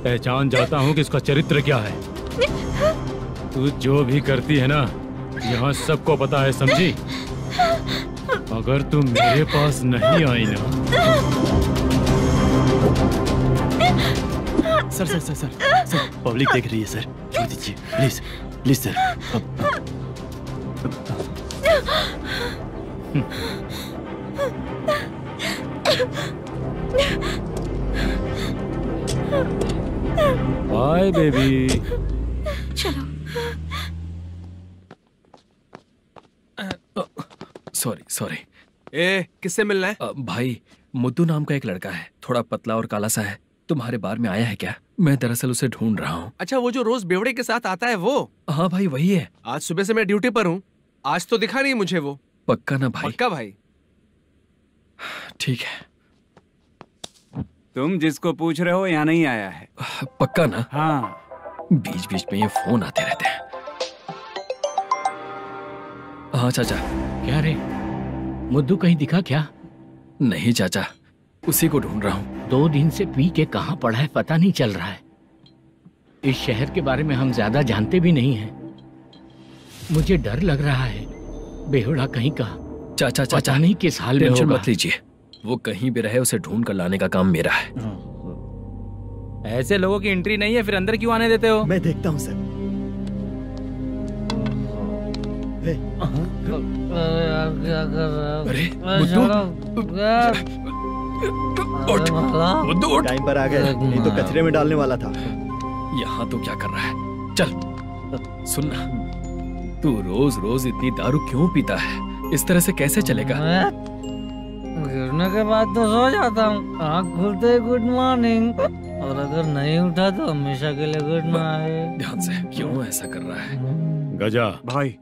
पहचान जाता हूँ कि इसका चरित्र क्या है। तू जो भी करती है ना, यहाँ सबको पता है, समझी? अगर तू मेरे पास नहीं आई ना। Sir sir sir sir sir, public देख रही है सर, छोड़ दीजिए please please sir. Bye baby. चलो। Sorry sorry. ए, किससे मिलना है? भाई, मुद्दू नाम का एक लड़का है, थोड़ा पतला और काला सा है। तुम्हारे बार में आया है क्या? मैं दरअसल उसे ढूंढ रहा हूँ। अच्छा, वो जो रोज बेवड़े के साथ आता है वो? हाँ भाई, वही है। आज सुबह से मैं ड्यूटी पर हूँ, आज तो दिखा नहीं मुझे वो। पक्का ना भाई? पक्का भाई। ठीक है। तुम जिसको पूछ रहे हो यहाँ नहीं आया है। पक्का ना? हाँ। बीच बीच में ये फोन आते रहते हैं। हाँ चाचा। क्या रे, मुद्दू कहीं दिखा क्या? नहीं चाचा, उसी को ढूंढ रहा हूँ। 2 दिन से पी के कहाँ पड़ा है पता नहीं चल रहा है। इस शहर के बारे में हम ज्यादा जानते भी नहीं हैं। मुझे डर लग रहा है, बेहुड़ा कहीं का। चाचा पता नहीं किस हाल में टेंशन होगा। मत लीजिए, वो कहीं भी रहे उसे ढूंढ कर लाने का काम मेरा है। ऐसे लोगों की एंट्री नहीं है, फिर अंदर क्यों आने देते हो? मैं देखता हूँ सर। अरे मुद्दू टाइम पर आ गए, नहीं तो कचरे में डालने वाला था। यहाँ तो क्या कर रहा है? चल सुनना, तू रोज रोज इतनी दारू क्यों पीता है? इस तरह से कैसे चलेगा? गिरने के बाद तो सो जाता हूँ, आँख खुलते ही गुड मॉर्निंग, और अगर नहीं उठा तो हमेशा के लिए गुड नाइट। ध्यान से, क्यों ऐसा कर रहा है? गजा भाई,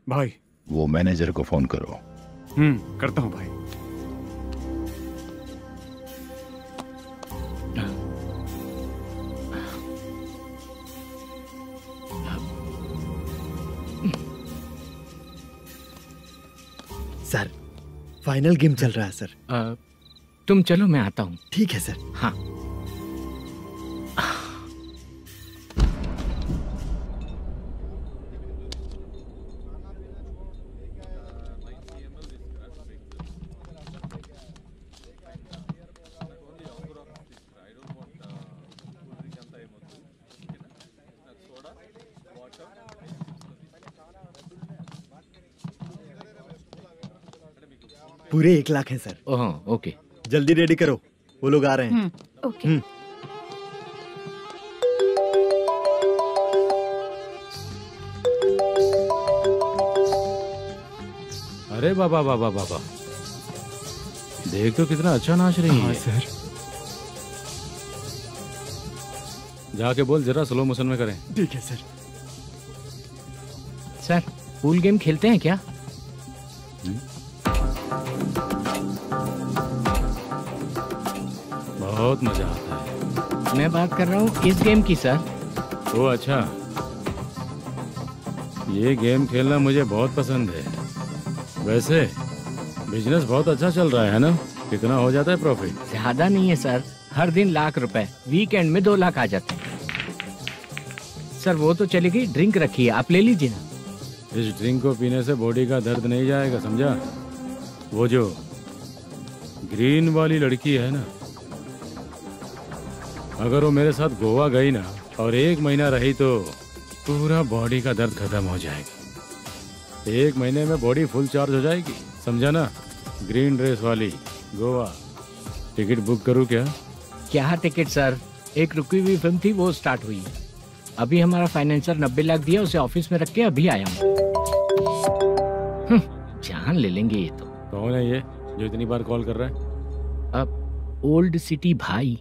भाई वो मैनेजर को फोन करो। करता हूँ भाई। सर फाइनल गेम चल रहा है सर। तुम चलो, मैं आता हूँ। ठीक है सर। हाँ। पूरे 1 लाख हैं सर। ओह ओके, जल्दी रेडी करो, वो लोग आ रहे हैं। ओके। अरे बाबा बाबा बाबा, देख तो कितना अच्छा नाच रही है। सर जाके बोल जरा स्लो मोशन में करें। ठीक है सर। सर पूल गेम खेलते हैं क्या? बहुत मजा आता है। मैं बात कर रहा हूँ इस गेम की सर। ओ अच्छा, ये गेम खेलना मुझे बहुत पसंद है। वैसे बिजनेस बहुत अच्छा चल रहा है ना? कितना हो जाता है प्रॉफिट? ज्यादा नहीं है सर, हर दिन लाख रुपए, वीकेंड में 2 लाख आ जाते हैं। सर वो तो चलेगी, ड्रिंक रखी है, आप ले लीजिए ना। इस ड्रिंक को पीने से बॉडी का दर्द नहीं जाएगा, समझा? वो जो ग्रीन वाली लड़की है ना, अगर वो मेरे साथ गोवा गई ना और 1 महीना रही तो पूरा बॉडी का दर्द खत्म हो जाएगा। 1 महीने में बॉडी फुल चार्ज हो जाएगी, समझा ना? ग्रीन ड्रेस वाली, गोवा। टिकट बुक करूँ क्या? क्या टिकट सर, एक रुकी हुई फिल्म थी वो स्टार्ट हुई है। अभी हमारा फाइनेंसर 90 लाख दिया, उसे ऑफिस में रख के अभी आया हूँ। जान ले लेंगे ये तो। कौन है ये जो इतनी बार कॉल कर रहा है? अब ओल्ड सिटी भाई।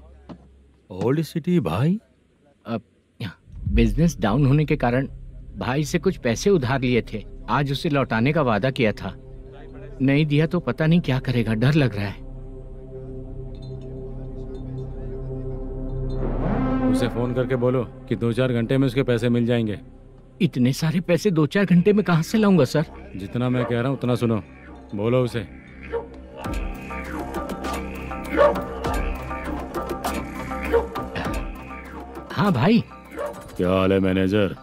ओल्ड सिटी भाई? अब बिजनेस डाउन होने के कारण भाई से कुछ पैसे उधार लिए थे, आज उसे लौटाने का वादा किया था। नहीं दिया तो पता नहीं क्या करेगा, डर लग रहा है। उसे फोन करके बोलो कि 2-4 घंटे में उसके पैसे मिल जाएंगे। इतने सारे पैसे 2-4 घंटे में कहाँ से लाऊंगा सर? जितना मैं कह रहा हूँ उतना सुनो, बोलो उसे। हाँ भाई। क्या हाल है मैनेजर,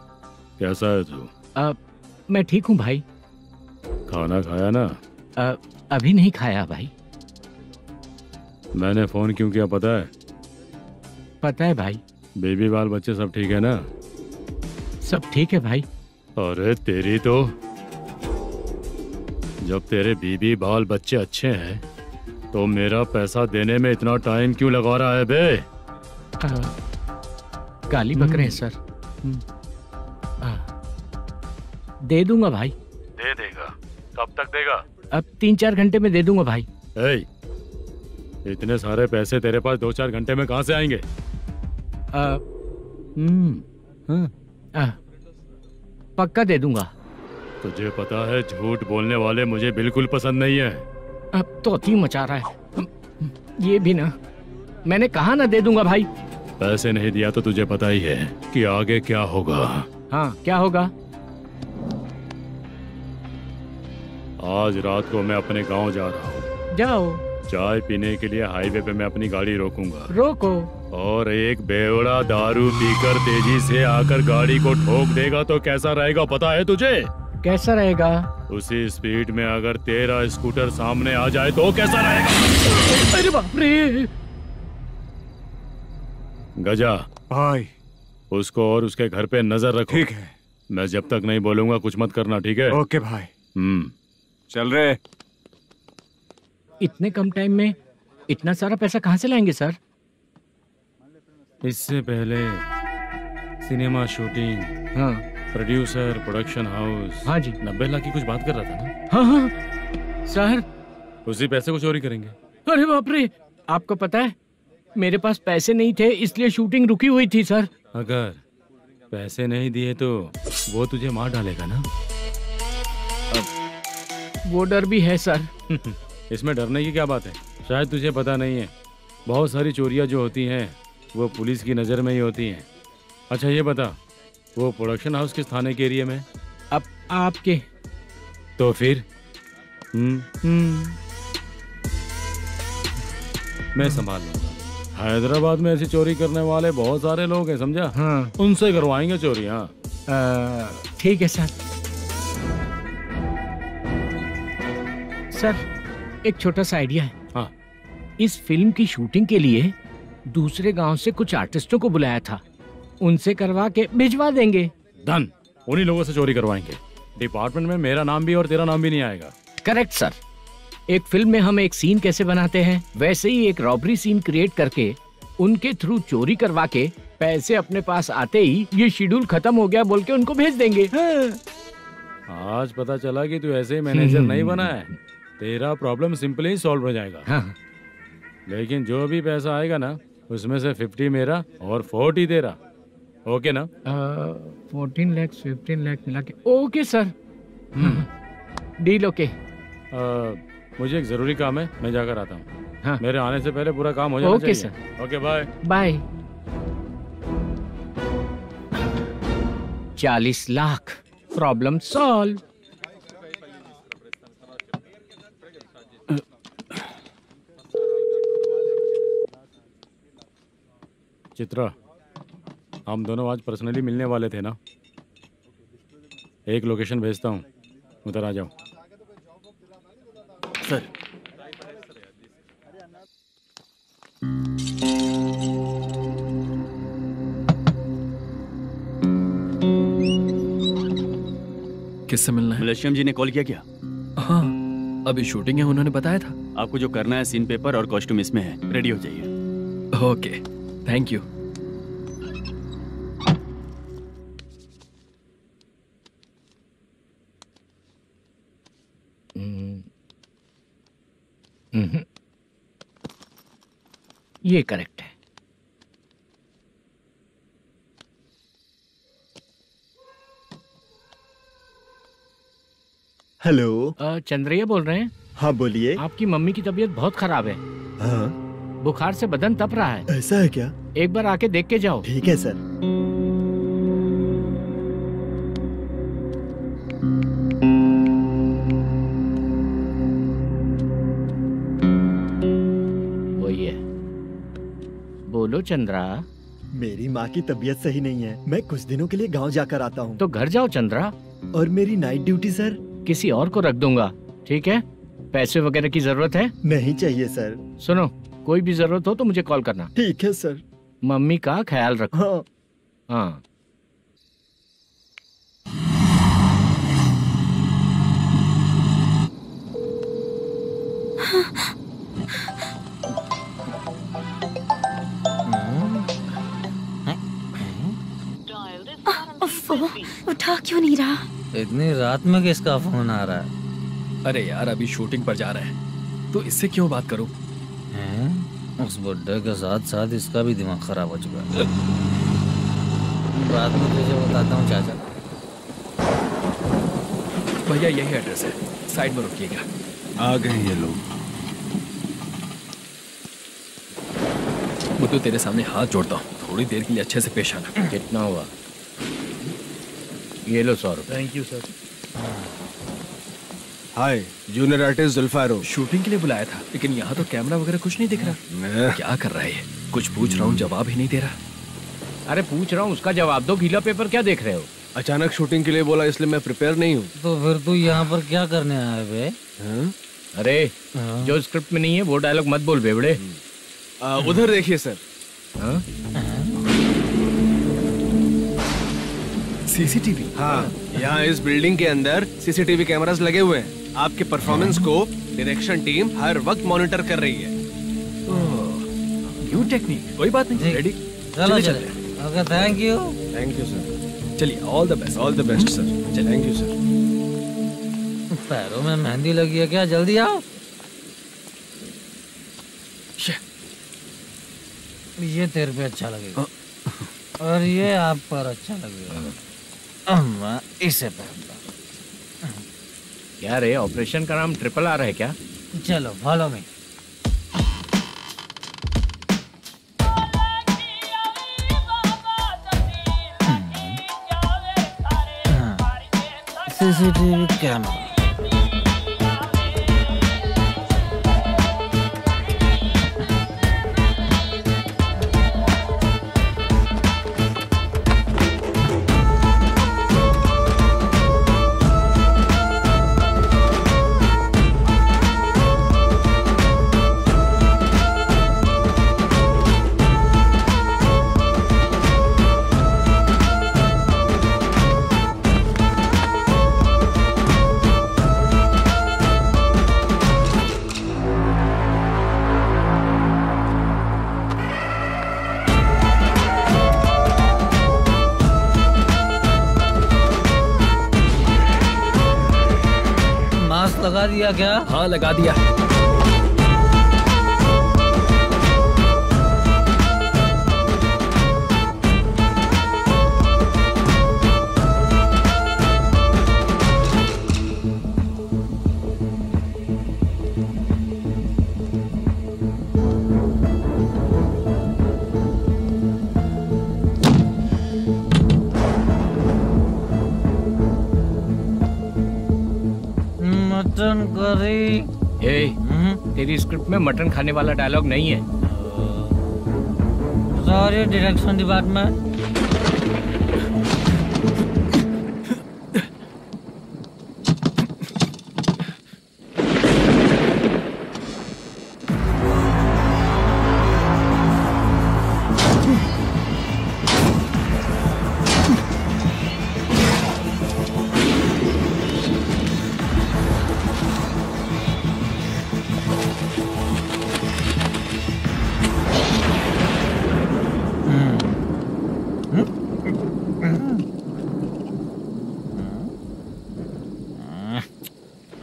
कैसा है तू? मैं ठीक हूँ भाई। खाना खाया ना? अभी नहीं खाया भाई। मैंने फोन क्यों किया पता है? पता है भाई। बेबी बाल बच्चे सब ठीक है ना? सब ठीक है भाई। अरे तेरी तो, जब तेरे बीबी बाल बच्चे अच्छे हैं तो मेरा पैसा देने में इतना टाइम क्यों लगा रहा है बे? गाली बक रहे हैं सर। दे दूंगा भाई। दे देगा? कब तक देगा? अब 3-4 घंटे में दे दूंगा भाई। इतने सारे पैसे तेरे पास 2-4 घंटे में कहाँ से आएंगे? पक्का दे दूंगा। तुझे पता है झूठ बोलने वाले मुझे बिल्कुल पसंद नहीं है। अब तोती मचा रहा है ये भी ना। मैंने कहा ना दे दूंगा भाई। पैसे नहीं दिया तो तुझे पता ही है कि आगे क्या होगा। हाँ क्या होगा? आज रात को मैं अपने गांव जा रहा हूँ। जाओ। चाय पीने के लिए हाईवे पे मैं अपनी गाड़ी रोकूंगा। रोको। और एक बेवड़ा दारू पीकर तेजी से आकर गाड़ी को ठोक देगा तो कैसा रहेगा पता है तुझे? कैसा रहेगा? उसी स्पीड में अगर तेरा स्कूटर सामने आ जाए तो कैसा रहेगा? अरे बाप रे। गजा भाई, उसको और उसके घर पे नजर रखो। ठीक है। मैं जब तक नहीं बोलूंगा कुछ मत करना, ठीक है? ओके भाई। चल रहे। इतने कम टाइम में इतना सारा पैसा कहाँ से लाएंगे सर? इससे पहले सिनेमा शूटिंग, हाँ, प्रोड्यूसर, प्रोडक्शन हाउस, हाँ जी, 90 लाख की कुछ बात कर रहा था ना? हाँ हाँ सर। उसी पैसे को चोरी करेंगे। अरे बाप रे, आपको पता है मेरे पास पैसे नहीं थे इसलिए शूटिंग रुकी हुई थी सर। अगर पैसे नहीं दिए तो वो तुझे मार डालेगा ना? वो डर भी है सर। इसमें डरने की क्या बात है? शायद तुझे पता नहीं है, बहुत सारी चोरियां जो होती हैं वो पुलिस की नज़र में ही होती हैं। अच्छा ये बता, वो प्रोडक्शन हाउस किस थाने के एरिया में? अब आपके। तो फिर मैं संभाल लूंगा। हैदराबाद में ऐसी चोरी करने वाले बहुत सारे लोग हैं, समझा? हाँ। उनसे करवाएंगे चोरी। हाँ ठीक है सर। सर एक छोटा सा आइडिया है। हाँ। इस फिल्म की शूटिंग के लिए दूसरे गांव से कुछ आर्टिस्टों को बुलाया था, उनसे करवा के भिजवा देंगे। डन, उन्हीं लोगों से चोरी करवाएंगे। डिपार्टमेंट में मेरा नाम भी और तेरा नाम भी नहीं आएगा। Correct sir. एक फिल्म में हम एक सीन कैसे बनाते हैं वैसे ही एक रॉबरी सीन क्रिएट करके उनके थ्रू चोरी करवा के पैसे अपने पास आते ही ये शेड्यूल खत्म हो गया बोल के उनको भेज देंगे। आज पता चला कि तू ऐसे ही मैनेजर नहीं बना है। तेरा प्रॉब्लम सिंपली ही सॉल्व हो जाएगा। हाँ। लेकिन जो भी पैसा आएगा ना उसमें से 50 मेरा और 40 तेरा। ओके ना? 14 लाख 15 लाख मिला के। Okay sir. Deal okay. मुझे एक जरूरी काम है, मैं जाकर आता हूँ। हाँ। मेरे आने से पहले पूरा काम हो जाना ओके चाहिए। Sir. Okay bye. Bye. 40 lakh, problem solve. Chitra, हम दोनों आज पर्सनली मिलने वाले थे ना? एक लोकेशन भेजता हूँ, उधर आ जाओ। सर। किससे मिलना है? मलेशियम जी ने कॉल किया क्या? हाँ, अभी शूटिंग है, उन्होंने बताया था। आपको जो करना है सीन पेपर और कॉस्ट्यूम इसमें है, रेडी हो जाइए। Okay, thank you. ये करेक्ट है। हेलो। चंद्रैया बोल रहे हैं? हाँ बोलिए। आपकी मम्मी की तबीयत बहुत खराब है। हाँ। बुखार से बदन तप रहा है। ऐसा है क्या? एक बार आके देख के जाओ। ठीक है सर। वही है। बोलो चंद्रा। मेरी माँ की तबीयत सही नहीं है, मैं कुछ दिनों के लिए गांव जाकर आता हूँ। तो घर जाओ चंद्रा। और मेरी नाइट ड्यूटी सर? किसी और को रख दूंगा, ठीक है? पैसे वगैरह की जरूरत है? नहीं चाहिए सर। सुनो, कोई भी जरूरत हो तो मुझे कॉल करना। ठीक है सर। मम्मी का ख्याल रखो। हाँ। हाँ। उठा क्यों नहीं रहा? इतनी रात में किसका फोन आ रहा है? अरे यार, अभी शूटिंग पर जा रहे हैं तो इससे क्यों बात करूं? उस बुड्ढे के साथ साथ इसका भी दिमाग खराब हो चुका है। बाद में तुझे बताता हूँ चाचा। भैया यही एड्रेस है, साइड में रुकिएगा। आ गए ये लोग। मुझे तेरे सामने हाथ जोड़ता हूँ, थोड़ी देर के लिए अच्छे से पेश आना। कितना हुआ? ये लो 100 रुपए। Thank you sir. Hi, junior artist जुल्फारो। शूटिंग के लिए बुलाया था, लेकिन यहाँ तो कैमरा वगैरह कुछ नहीं दिख रहा। क्या कर रहा है ये? कुछ पूछ रहा हूँ, जवाब ही नहीं दे रहा। अरे पूछ रहा हूँ, उसका जवाब दो। गीला पेपर क्या देख रहे हो? अचानक शूटिंग के लिए बोला, इसलिए मैं प्रिपेयर नहीं हूँ। तो फिर तू यहाँ पर क्या करने आया बे? अरे जो स्क्रिप्ट में नहीं है वो डायलॉग मत बोल बेवड़े। उधर देखिए सर। सीसीटीवी? हाँ, यहाँ इस बिल्डिंग के अंदर सीसीटीवी कैमरास लगे हुए हैं। आपके परफॉर्मेंस को डायरेक्शन टीम हर वक्त मॉनिटर कर रही है। न्यू टेक्निक, कोई बात नहीं, रेडी। चलो चले। Okay, thank you. Thank you sir. चलिए, all the best. All the best sir. Thank you sir. पैरों में मेहंदी लगी है क्या? जल्दी आओ। ये तेरे पे अच्छा लगेगा और ये आप पर अच्छा लगेगा। मैं इसे पहनता। क्या रे, ऑपरेशन का नाम ट्रिपल आर है क्या? चलो फॉलो मी। CCTV camera. लगा दिया क्या? हाँ, लगा दिया। Mutton curry. तेरी स्क्रिप्ट में मटन खाने वाला डायलॉग नहीं है। Sorry direction department.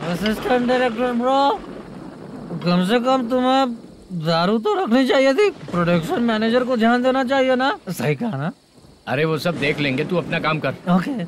Assistant director bro, कम से कम तुम्हें दारू तो रखनी चाहिए थी। प्रोडक्शन मैनेजर को ध्यान देना चाहिए ना। सही कहा ना? अरे वो सब देख लेंगे, तू अपना काम कर। ओके।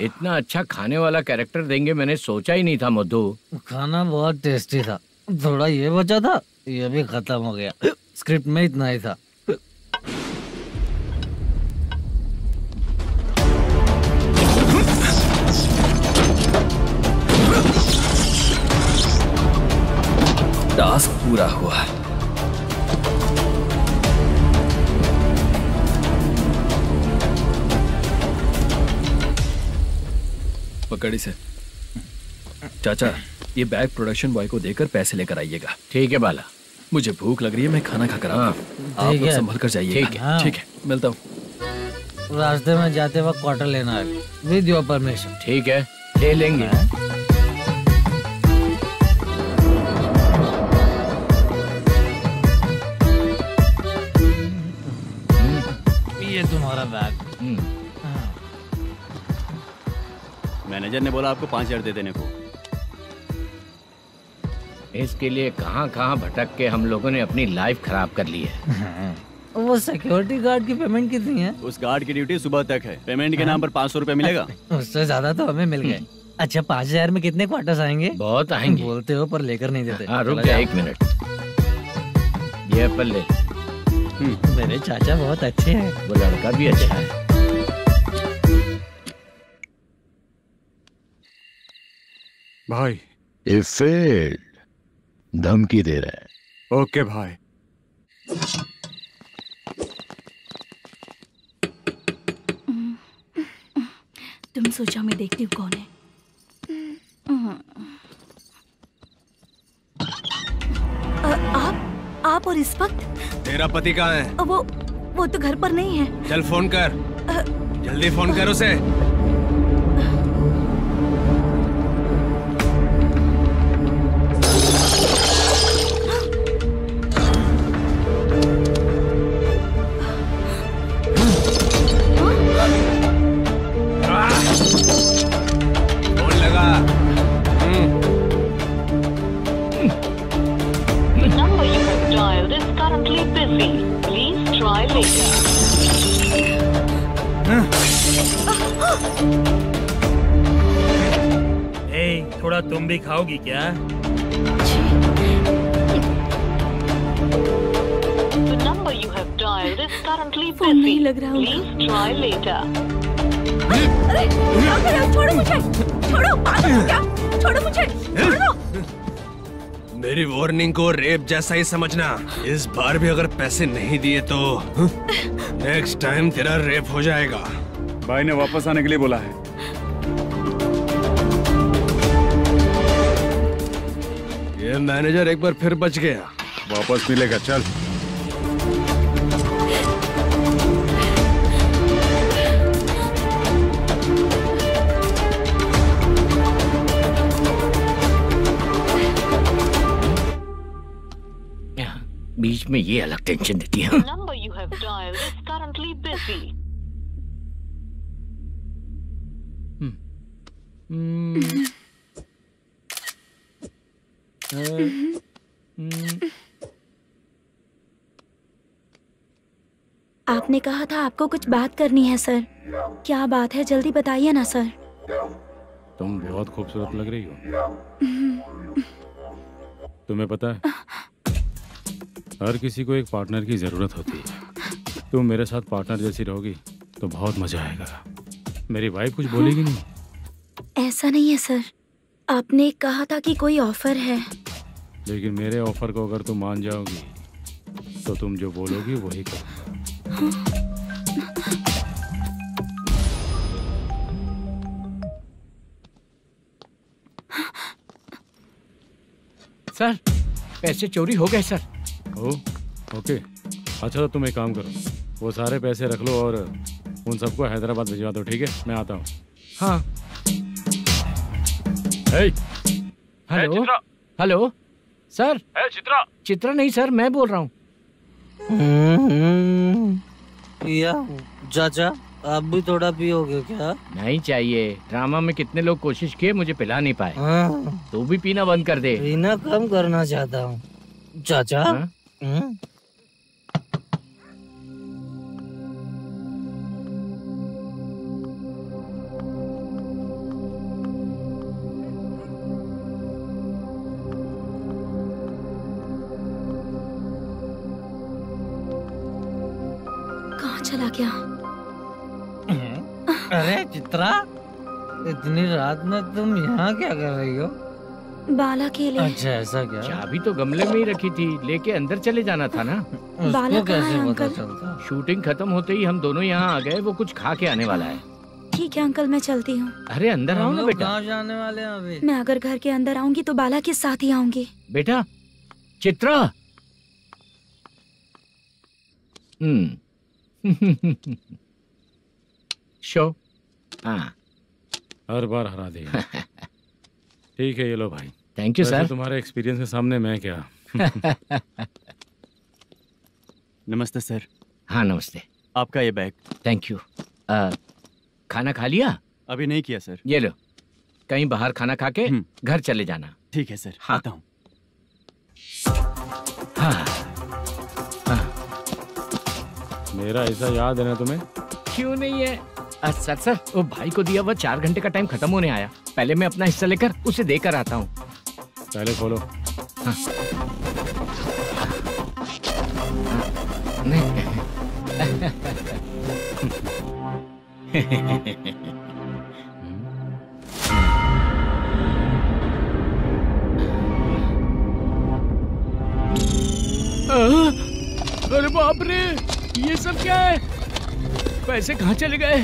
इतना अच्छा खाने वाला कैरेक्टर देंगे मैंने सोचा ही नहीं था मधु। खाना बहुत टेस्टी था। थोड़ा ये बचा था, ये भी खत्म हो गया। स्क्रिप्ट में इतना ही था। टास्क पूरा हुआ। पकड़ी से। चाचा, ये बैग प्रोडक्शन बॉय को देकर पैसे लेकर आइएगा। ठीक है बाला। मुझे भूख लग रही है, मैं खाना खाकर आता हूँ। आप लोग संभल कर जाइएगा। ठीक है। ठीक है, मिलता हूँ। रास्ते में जाते वक्त क्वार्टर लेना है, विद योर परमिशन। ठीक है, ले लेंगे। ये तुम्हारा बैग। मैनेजर ने बोला आपको 5,000 दे देने को। इसके लिए कहाँ कहाँ भटक के हम लोगों ने अपनी लाइफ खराब कर ली है। वो सिक्योरिटी गार्ड की पेमेंट कितनी है? उस गार्ड की ड्यूटी सुबह तक है। पेमेंट के नाम पर 500 रुपए मिलेगा। उससे ज्यादा तो हमें मिल गए। अच्छा 5000 में कितने क्वार्टर्स आएंगे? बहुत आएंगे। बोलते हो पर लेकर नहीं देते। हाँ रुक जा 1 मिनट, ये एप्पल ले। मेरे चाचा बहुत अच्छे हैं। वो लड़का भी अच्छा है। भाई ये फेल्ड, धमकी दे रहा है। ओके भाई। तुम सोचो मैं देखती हूँ कौन है। आप और इस वक्त? तेरा पति कहाँ है? वो तो घर पर नहीं है। चल फोन कर, जल्दी फोन कर उसे। फोन लगा। number you have dialed is currently busy. Please try later. थोड़ा तुम भी खाओगी क्या? The number you have dialed is currently busy. नहीं लग रहा Please try later. अरे क्या कर रहे हो? छोड़ो मुझे, छोड़ो, पागल हो क्या? छोड़ो मुझे, छोड़ो। मेरी वार्निंग को रेप जैसा ही समझना। इस बार भी अगर पैसे नहीं दिए तो नेक्स्ट टाइम तेरा रेप हो जाएगा। भाई ने वापस आने के लिए बोला है। ये मैनेजर एक बार फिर बच गया। वापस मिलेगा, चल। बीच में ये अलग टेंशन देती है। Number you have dialed is currently busy. आपने कहा था आपको कुछ बात करनी है सर। क्या बात है, जल्दी बताइए ना सर। तुम बहुत खूबसूरत लग रही हो। तुम्हें पता है, हर किसी को एक पार्टनर की जरूरत होती है। तुम मेरे साथ पार्टनर जैसी रहोगी तो बहुत मजा आएगा। मेरी वाइफ कुछ बोलेगी नहीं? ऐसा नहीं है सर, आपने कहा था कि कोई ऑफर है। लेकिन मेरे ऑफर को अगर तुम मान जाओगी तो तुम जो बोलोगी वही करूँगा। सर पैसे चोरी हो गए सर। ओके, अच्छा तो तुम एक काम करो, वो सारे पैसे रख लो और उन सबको हैदराबाद भिजवा दो, ठीक है? मैं आता हूँ। हाँ। Hello hello sir. Chitra? Chitra नहीं सर, मैं बोल रहा हूँ। या चाचा आप भी थोड़ा पियोगे क्या? नहीं चाहिए। ड्रामा में कितने लोग कोशिश किए, मुझे पिला नहीं पाए। तू भी पीना बंद कर दे। पीना कम करना चाहता हूँ चाचा। कहाँ चला गया? अरे चित्रा, इतनी रात में तुम यहाँ क्या कर रही हो? बाला के लिए। अच्छा ऐसा क्या? चाबी तो गमले में ही रखी थी, लेके अंदर चले जाना था ना। बाला कैसे कहाँ है पता अंकल? चलता? शूटिंग खत्म होते ही हम दोनों यहाँ आ गए। वो कुछ खा के आने वाला है। ठीक है अंकल, मैं चलती हूँ। अरे अंदर आओ ना बेटा। कहाँ जाने वाले हैं अभी? मैं अगर घर के अंदर आऊंगी तो बाला के साथ ही आऊंगी। बेटा चित्रा। शो। हाँ हर बार हरा देगा। ठीक है, ये लो भाई। Thank you sir. तुम्हारे एक्सपीरियंस के सामने मैं क्या। नमस्ते सर। हाँ नमस्ते। आपका ये बैग। Thank you. खाना खा लिया? अभी नहीं किया सर। ये लो, कहीं बाहर खाना खा के घर चले जाना। ठीक है सर। हाँ। आता हूँ। मेरा ऐसा याद है ना तुम्हें? क्यों नहीं है? सर वो भाई को दिया हुआ 4 घंटे का टाइम खत्म होने आया। पहले मैं अपना हिस्सा लेकर उसे देकर आता हूँ। पहले खोलो। हाँ। अरे बाप रे, ये सब क्या है? पैसे कहाँ चले गए?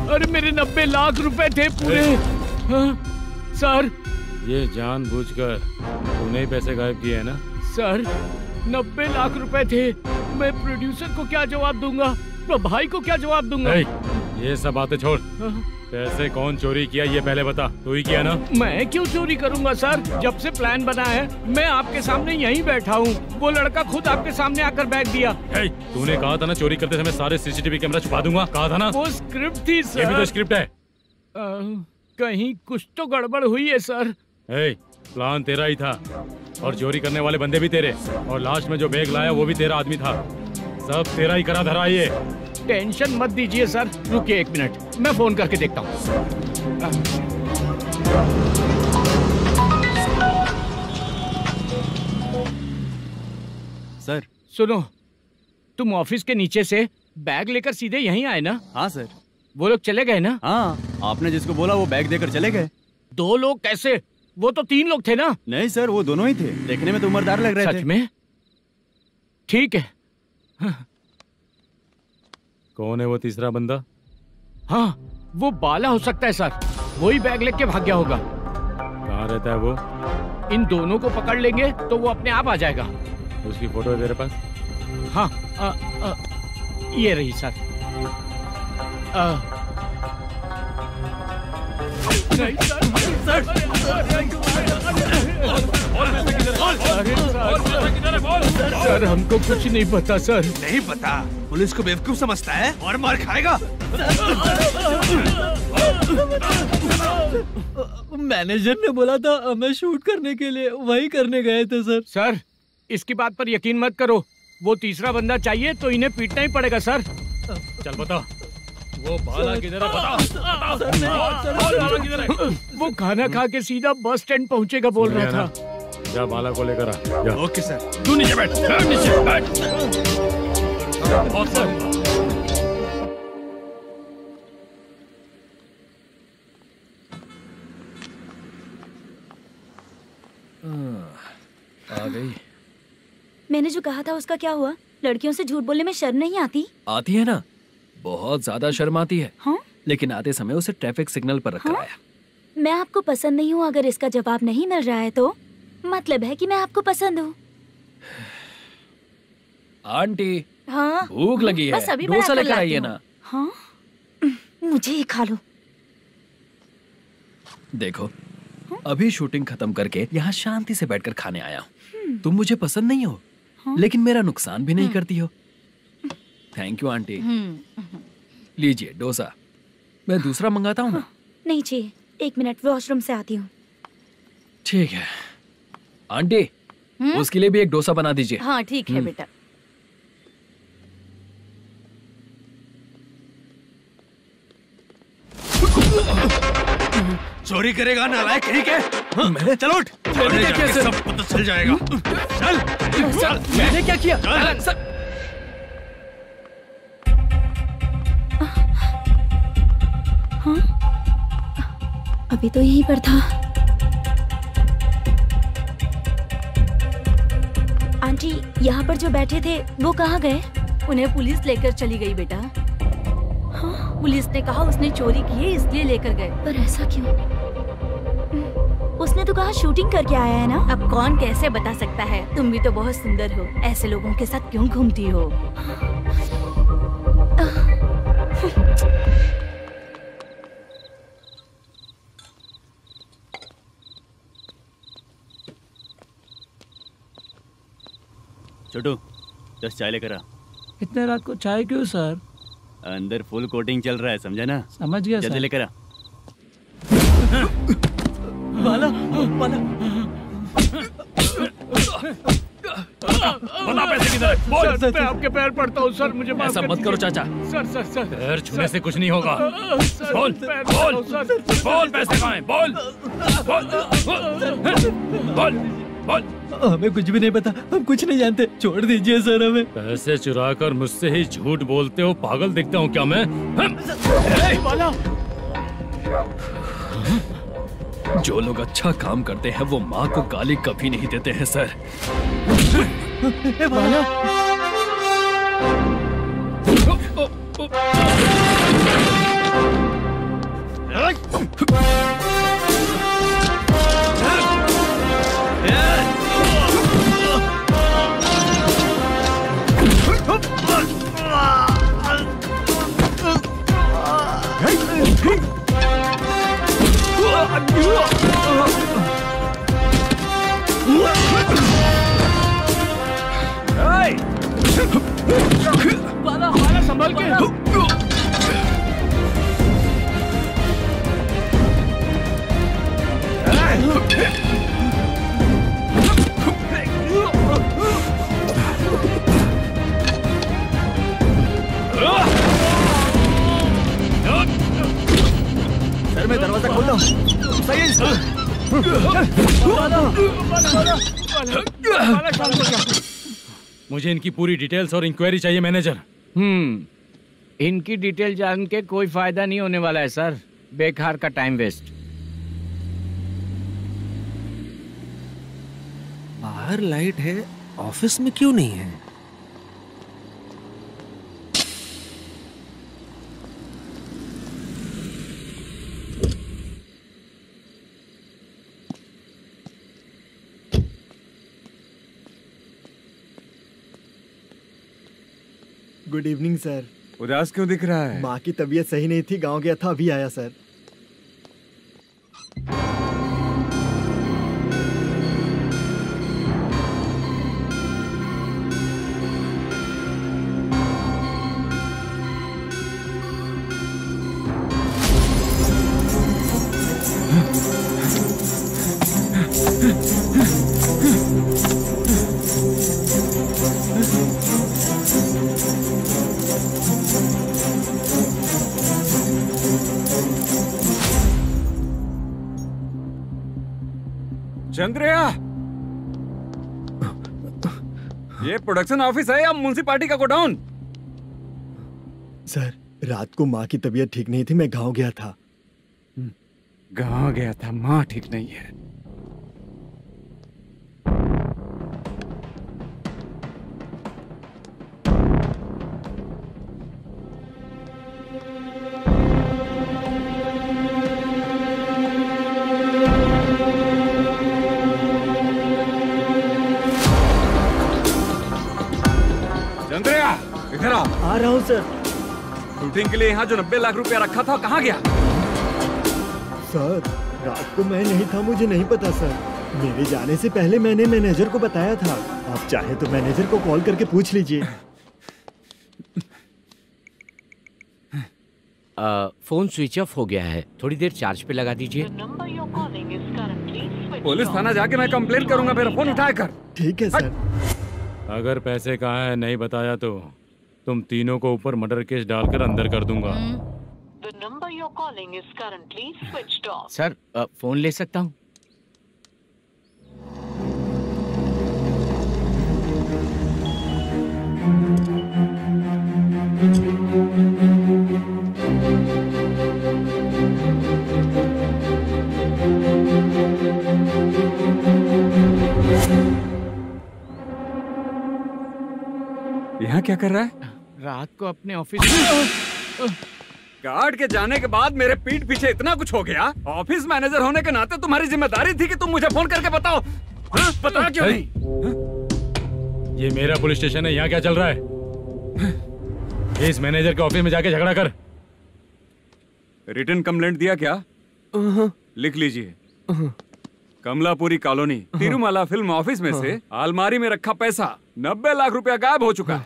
अरे मेरे 90 लाख रुपए थे पूरे। सर, ये जानबूझकर तूने ही पैसे गायब किए हैं ना? सर 90 लाख रुपए थे। मैं प्रोड्यूसर को क्या जवाब दूंगा? तो भाई को क्या जवाब दूंगा? ये सब बातें छोड़। पैसे कौन चोरी किया ये पहले बता। तू ही किया ना? मैं क्यों चोरी करूंगा सर? जब से प्लान बना है मैं आपके सामने यहीं बैठा हूँ। वो लड़का खुद आपके सामने आकर बैग दिया। तूने कहा था ना चोरी करते समय सारे सीसीटीवी कैमरा छुपा दूंगा। कहा था ना? वो स्क्रिप्ट थी सर। ये भी तो स्क्रिप्ट है। कहीं कुछ तो गड़बड़ हुई है सर। प्लान तेरा ही था और चोरी करने वाले बंदे भी तेरे, और लास्ट में जो बैग लाया वो भी तेरा आदमी था। सब तेरा ही करा धरा। ये टेंशन मत दीजिए सर। रुकिए 1 मिनट, मैं फोन करके देखता हूँ। सर सुनो, तुम ऑफिस के नीचे से बैग लेकर सीधे यहीं आए ना? हाँ सर। वो लोग चले गए ना? हाँ, आपने जिसको बोला वो बैग देकर चले गए। 2 लोग कैसे? वो तो 3 लोग थे ना? नहीं सर, वो दोनों ही थे। देखने में तो उम्रदार लग रहे थे। सच में? ठीक है। कौन है वो तीसरा बंदा? हाँ, वो बाला हो सकता है सर। वही बैग लेके भाग गया होगा। कहाँ रहता है वो? इन दोनों को पकड़ लेंगे तो वो अपने आप आ जाएगा। उसकी फोटो है तेरे पास? हाँ, ये रही सर। सर हमको कुछ नहीं पता सर। नहीं पता? पुलिस को बेवकूफ समझता है और मार खाएगा। मैनेजर ने बोला था हमें शूट करने के लिए, वही करने गए थे सर। सर इसकी बात पर यकीन मत करो। वो तीसरा बंदा चाहिए तो इन्हें पीटना ही पड़ेगा सर। चल बता, वो बाला किधर है? बता। वो खाना खा के सीधा बस स्टैंड पहुंचेगा बोल रहा था। जा बाला को लेकर आ। Okay sir. तू नीचे बैठ। नीचे बैठ। आ गई। मैंने जो कहा था उसका क्या हुआ? लड़कियों से झूठ बोलने में शर्म नहीं आती? आती है ना, बहुत ज्यादा शर्म आती है। हाँ? लेकिन आते समय उसे ट्रैफिक सिग्नल पर रखकर आया। मैं आपको पसंद नहीं हूँ अगर इसका जवाब नहीं मिल रहा है तो मतलब है कि मैं आपको पसंद हूँ। आंटी, हाँ? भूख लगी है, डोसा लेकर आइए ना। हाँ? मुझे ही खा लो। देखो, अभी शूटिंग खत्म करके यहाँ शांति से बैठकर खाने आया हूँ। तुम मुझे पसंद नहीं हो, लेकिन मेरा नुकसान भी नहीं करती हो। Thank you aunty. लीजिए डोसा। मैं दूसरा मंगाता हूँ ना? नहीं चाहिए, 1 मिनट वॉशरूम से आती हूँ। ठीक है आंटी, उसके लिए भी एक डोसा बना दीजिए। हाँ ठीक है बेटा। चोरी करेगा नालायक कहीं के? चल उठ। मैंने क्या किया सर? सब पता चल जाएगा। चल चल। मैंने क्या किया? सर हाँ? अभी तो यहीं पर था। आंटी, यहाँ पर जो बैठे थे वो कहाँ गए? उन्हें पुलिस लेकर चली गई बेटा। हाँ? पुलिस ने कहा उसने चोरी की है इसलिए लेकर गए। पर ऐसा क्यों? उसने तो कहा शूटिंग करके आया है ना। अब कौन कैसे बता सकता है? तुम भी तो बहुत सुंदर हो, ऐसे लोगों के साथ क्यों घूमती हो? छोटू 10 चाय लेकर आ। इतने रात को चाय क्यों सर? अंदर फुल कोटिंग चल रहा है, समझा ना? समझ गया जल्दी सर। लेकर आ। बाला, बाला। बता पैसे किधर है? बोल। सर, मैं आपके पैर पड़ता हूँ सर, मुझे माफ ऐसा कर मत करो दीजिए। चाचा। सर पैर छूने से कुछ नहीं होगा। सर, बोल पैर बोल पड़ता हूँ, सर। बोल पैसे कहाँ हैं? बोल बोल बोल। हमें कुछ भी नहीं पता, हम कुछ नहीं जानते, छोड़ दीजिए सर हमें। पैसे चुरा कर मुझसे ही झूठ बोलते हो, पागल दिखता हूँ क्या मैं? जो लोग अच्छा काम करते हैं वो माँ को गाली कभी नहीं देते हैं सर। बाला संभल के। सर मैं दरवाजा खोल दूं। सही मुझे इनकी पूरी डिटेल्स और इंक्वायरी चाहिए मैनेजर। इनकी डिटेल जान के कोई फायदा नहीं होने वाला है सर, बेकार का टाइम वेस्ट। बाहर लाइट है, ऑफिस में क्यों नहीं है? Good evening sir. उदास क्यों दिख रहा है? माँ की तबीयत सही नहीं थी, गांव गया था, अभी आया सर। चंद्रया, ये प्रोडक्शन ऑफिस है या म्युनिसिपालिटी का गोडाउन? सर रात को माँ की तबीयत ठीक नहीं थी, मैं गांव गया था। गांव गया था, माँ ठीक नहीं है। चंद्रया, इधर आ रहा हूँ सर। शूटिंग के लिए यहाँ जो 90 लाख रुपया रखा था कहाँ गया? सर रात को मैं नहीं था, मुझे नहीं पता सर। मेरे जाने से पहले मैंने मैनेजर को बताया था। आप चाहे तो मैनेजर को कॉल करके पूछ लीजिए। फोन स्विच ऑफ हो गया है, थोड़ी देर चार्ज पे लगा दीजिए। पुलिस थाना जाके मैं कंप्लेन करूंगा, मेरा फोन उठाया कर। ठीक है सर। अगर पैसे कहाँ है नहीं बताया तो तुम तीनों को ऊपर मर्डर केस डालकर अंदर कर दूंगा। सर फोन ले सकता हूँ? यहाँ क्या कर रहा है? रात को अपने ऑफिस गार्ड के जाने के बाद मेरे पीठ पीछे इतना कुछ हो गया। ऑफिस मैनेजर होने के नाते तुम्हारी जिम्मेदारी थी कि तुम मुझे फोन करके बताओ। हाँ? पता क्यों नहीं? ये मेरा पुलिस स्टेशन है, यहाँ क्या चल रहा है? इस मैनेजर के ऑफिस में जाके झगड़ा कर। रिटन कंप्लेंट दिया क्या? लिख लीजिए। Kamalapuri colony, Tirumala film office में से अलमारी में रखा पैसा 90 लाख रुपया गायब हो चुका है।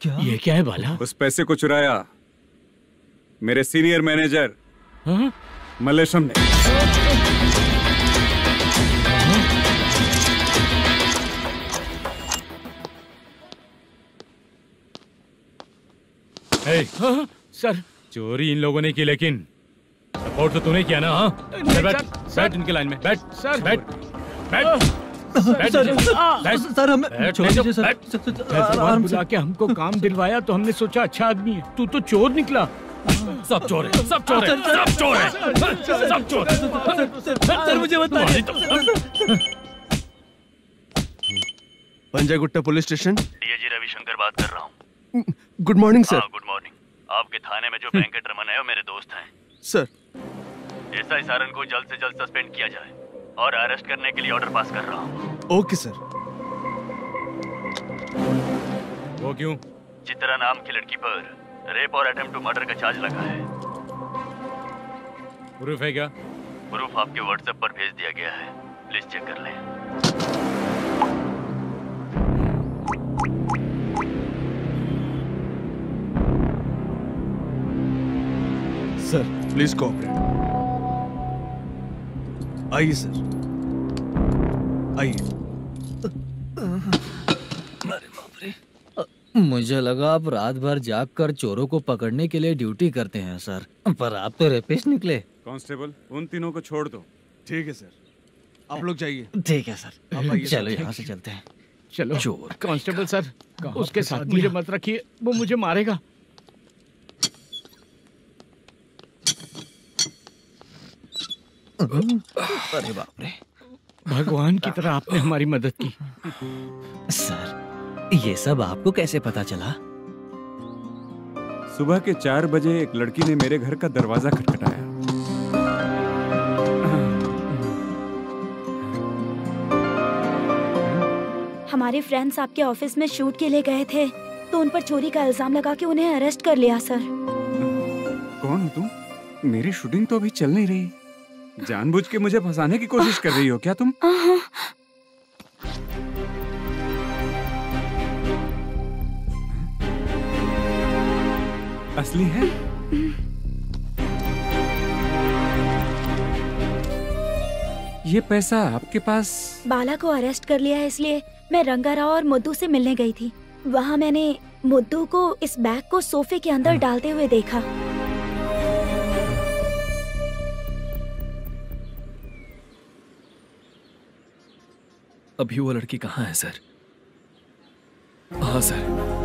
क्या? ये क्या है बाला? उस पैसे को चुराया मेरे सीनियर मैनेजर मल्लेशम ने। सर चोरी इन लोगों ने की, लेकिन सपोर्ट तो तूने किया ना? हाँ बैठ इनके लाइन में, बैठ सर, बैठ सर हमें छोड़ दीजिए सर। हैदराबाद बुला के हमको काम दिलवाया तो हमने सोचा अच्छा आदमी है, तू तो चोर निकला। सब चोर है, सब चोर है, सब चोर है, सब चोर है। सर मुझे बताइए। Panjagutta police station. DIG Ravishankar बात कर रहा हूँ। Good morning sir. Good morning. आपके थाने में जो वेंकट रमन है वो मेरे दोस्त हैं। सर एसआई सारन को जल्द से जल्द सस्पेंड किया जाए और अरेस्ट करने के लिए ऑर्डर पास कर रहा हूँ। Okay sir. वो क्यों? चित्रा नाम की लड़की पर रेप और अटेम्प्ट टू मर्डर का चार्ज लगा है। प्रूफ है क्या? प्रूफ आपके व्हाट्सएप पर भेज दिया गया है, प्लीज चेक कर लें। Sir please cooperate. आइए सर, आइए। मुझे लगा आप रात भर जाग कर चोरों को पकड़ने के लिए ड्यूटी करते हैं सर, पर आप तो रेपिस्ट निकले। कांस्टेबल उन तीनों को छोड़ दो। ठीक है सर, आप लोग जाइए। ठीक है सर, चलो यहाँ से चलते हैं। चलो चोर कांस्टेबल सर, उसके साथ मुझे मत रखिए, वो मुझे मारेगा। अरे बाप रे, भगवान की तरह आपने हमारी मदद की। सर ये सब आपको कैसे पता चला? सुबह के 4 बजे एक लड़की ने मेरे घर का दरवाजा खटखटाया। हमारे फ्रेंड्स आपके ऑफिस में शूट के लिए गए थे तो उन पर चोरी का इल्जाम लगा के उन्हें अरेस्ट कर लिया सर। कौन हो तुम? मेरी शूटिंग तो अभी चल नहीं रही। जानबूझ के मुझे फंसाने की कोशिश कर रही हो क्या तुम? असली है? ये पैसा आपके पास? बाला को अरेस्ट कर लिया है इसलिए मैं रंगाराव और मुद्दू से मिलने गई थी। वहाँ मैंने मुद्दू को इस बैग को सोफे के अंदर डालते हुए देखा। अभी वो लड़की कहाँ है सर? हाँ सर।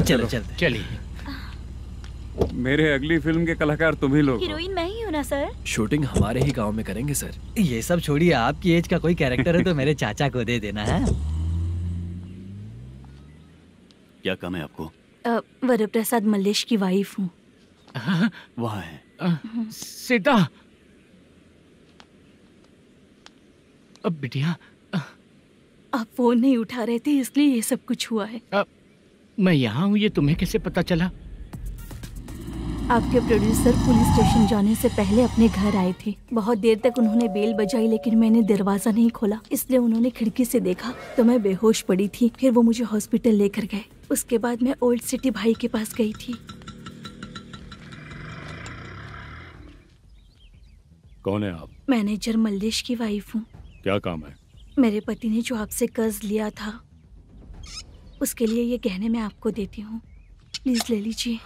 चलो चलते। चलिए। मेरे अगली फिल्म के कलाकार तुम ही लोग। हीरोइन मैं ही हूँ ना सर। शूटिंग हमारे ही गांव में करेंगे सर। ये सब छोड़िए, आपकी एज का कोई कैरेक्टर है तो मेरे चाचा को दे देना है। क्या काम है आपको? वरप्रसाद मल्लेश की वाइफ हूँ। वहाँ है। सीता। अब बिटिया आप फोन नहीं उठा रहे थे इसलिए ये सब कुछ हुआ है। मैं यहाँ हूँ, ये तुम्हें कैसे पता चला? आपके प्रोड्यूसर पुलिस स्टेशन जाने से पहले अपने घर आए थे। बहुत देर तक उन्होंने बेल बजाई लेकिन मैंने दरवाजा नहीं खोला, इसलिए उन्होंने खिड़की से देखा तो मैं बेहोश पड़ी थी। फिर वो मुझे हॉस्पिटल लेकर गए। उसके बाद मैं ओल्ड सिटी भाई के पास गई थी। कौन है आप? मैनेजर मल्लेश की वाइफ हूँ। क्या काम है? मेरे पति ने जो आपसे कर्ज लिया था उसके लिए ये गहने मैं आपको देती हूँ, प्लीज ले लीजिए।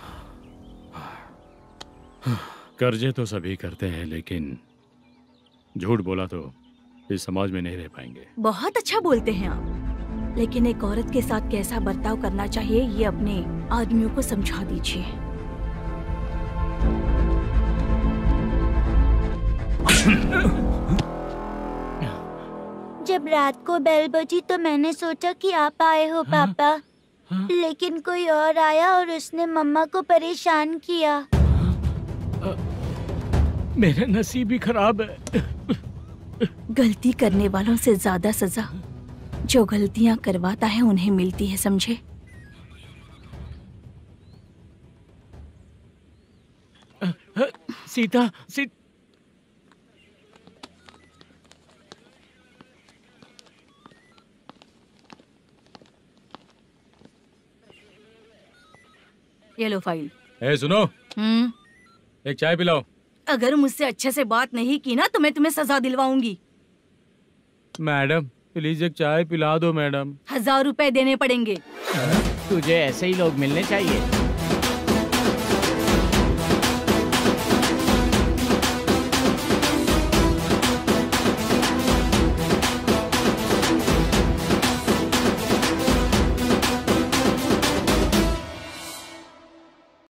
कर्जे तो सभी करते हैं लेकिन झूठ बोला तो इस समाज में नहीं रह पाएंगे। बहुत अच्छा बोलते हैं आप, लेकिन एक औरत के साथ कैसा बर्ताव करना चाहिए ये अपने आदमियों को समझा दीजिए। जब रात को बेल बजी तो मैंने सोचा कि आप आए हो पापा। लेकिन कोई और आया और उसने मम्मा को परेशान किया। मेरा नसीब ही खराब है। गलती करने वालों से ज्यादा सजा जो गलतियां करवाता है उन्हें मिलती है, समझे? सीता, ये लो फाइल। ए सुनो, एक चाय पिलाओ। अगर मुझसे अच्छे से बात नहीं की ना तो मैं तुम्हें सजा दिलवाऊंगी। मैडम प्लीज एक चाय पिला दो मैडम। 1000 रुपए देने पड़ेंगे। तुझे ऐसे ही लोग मिलने चाहिए।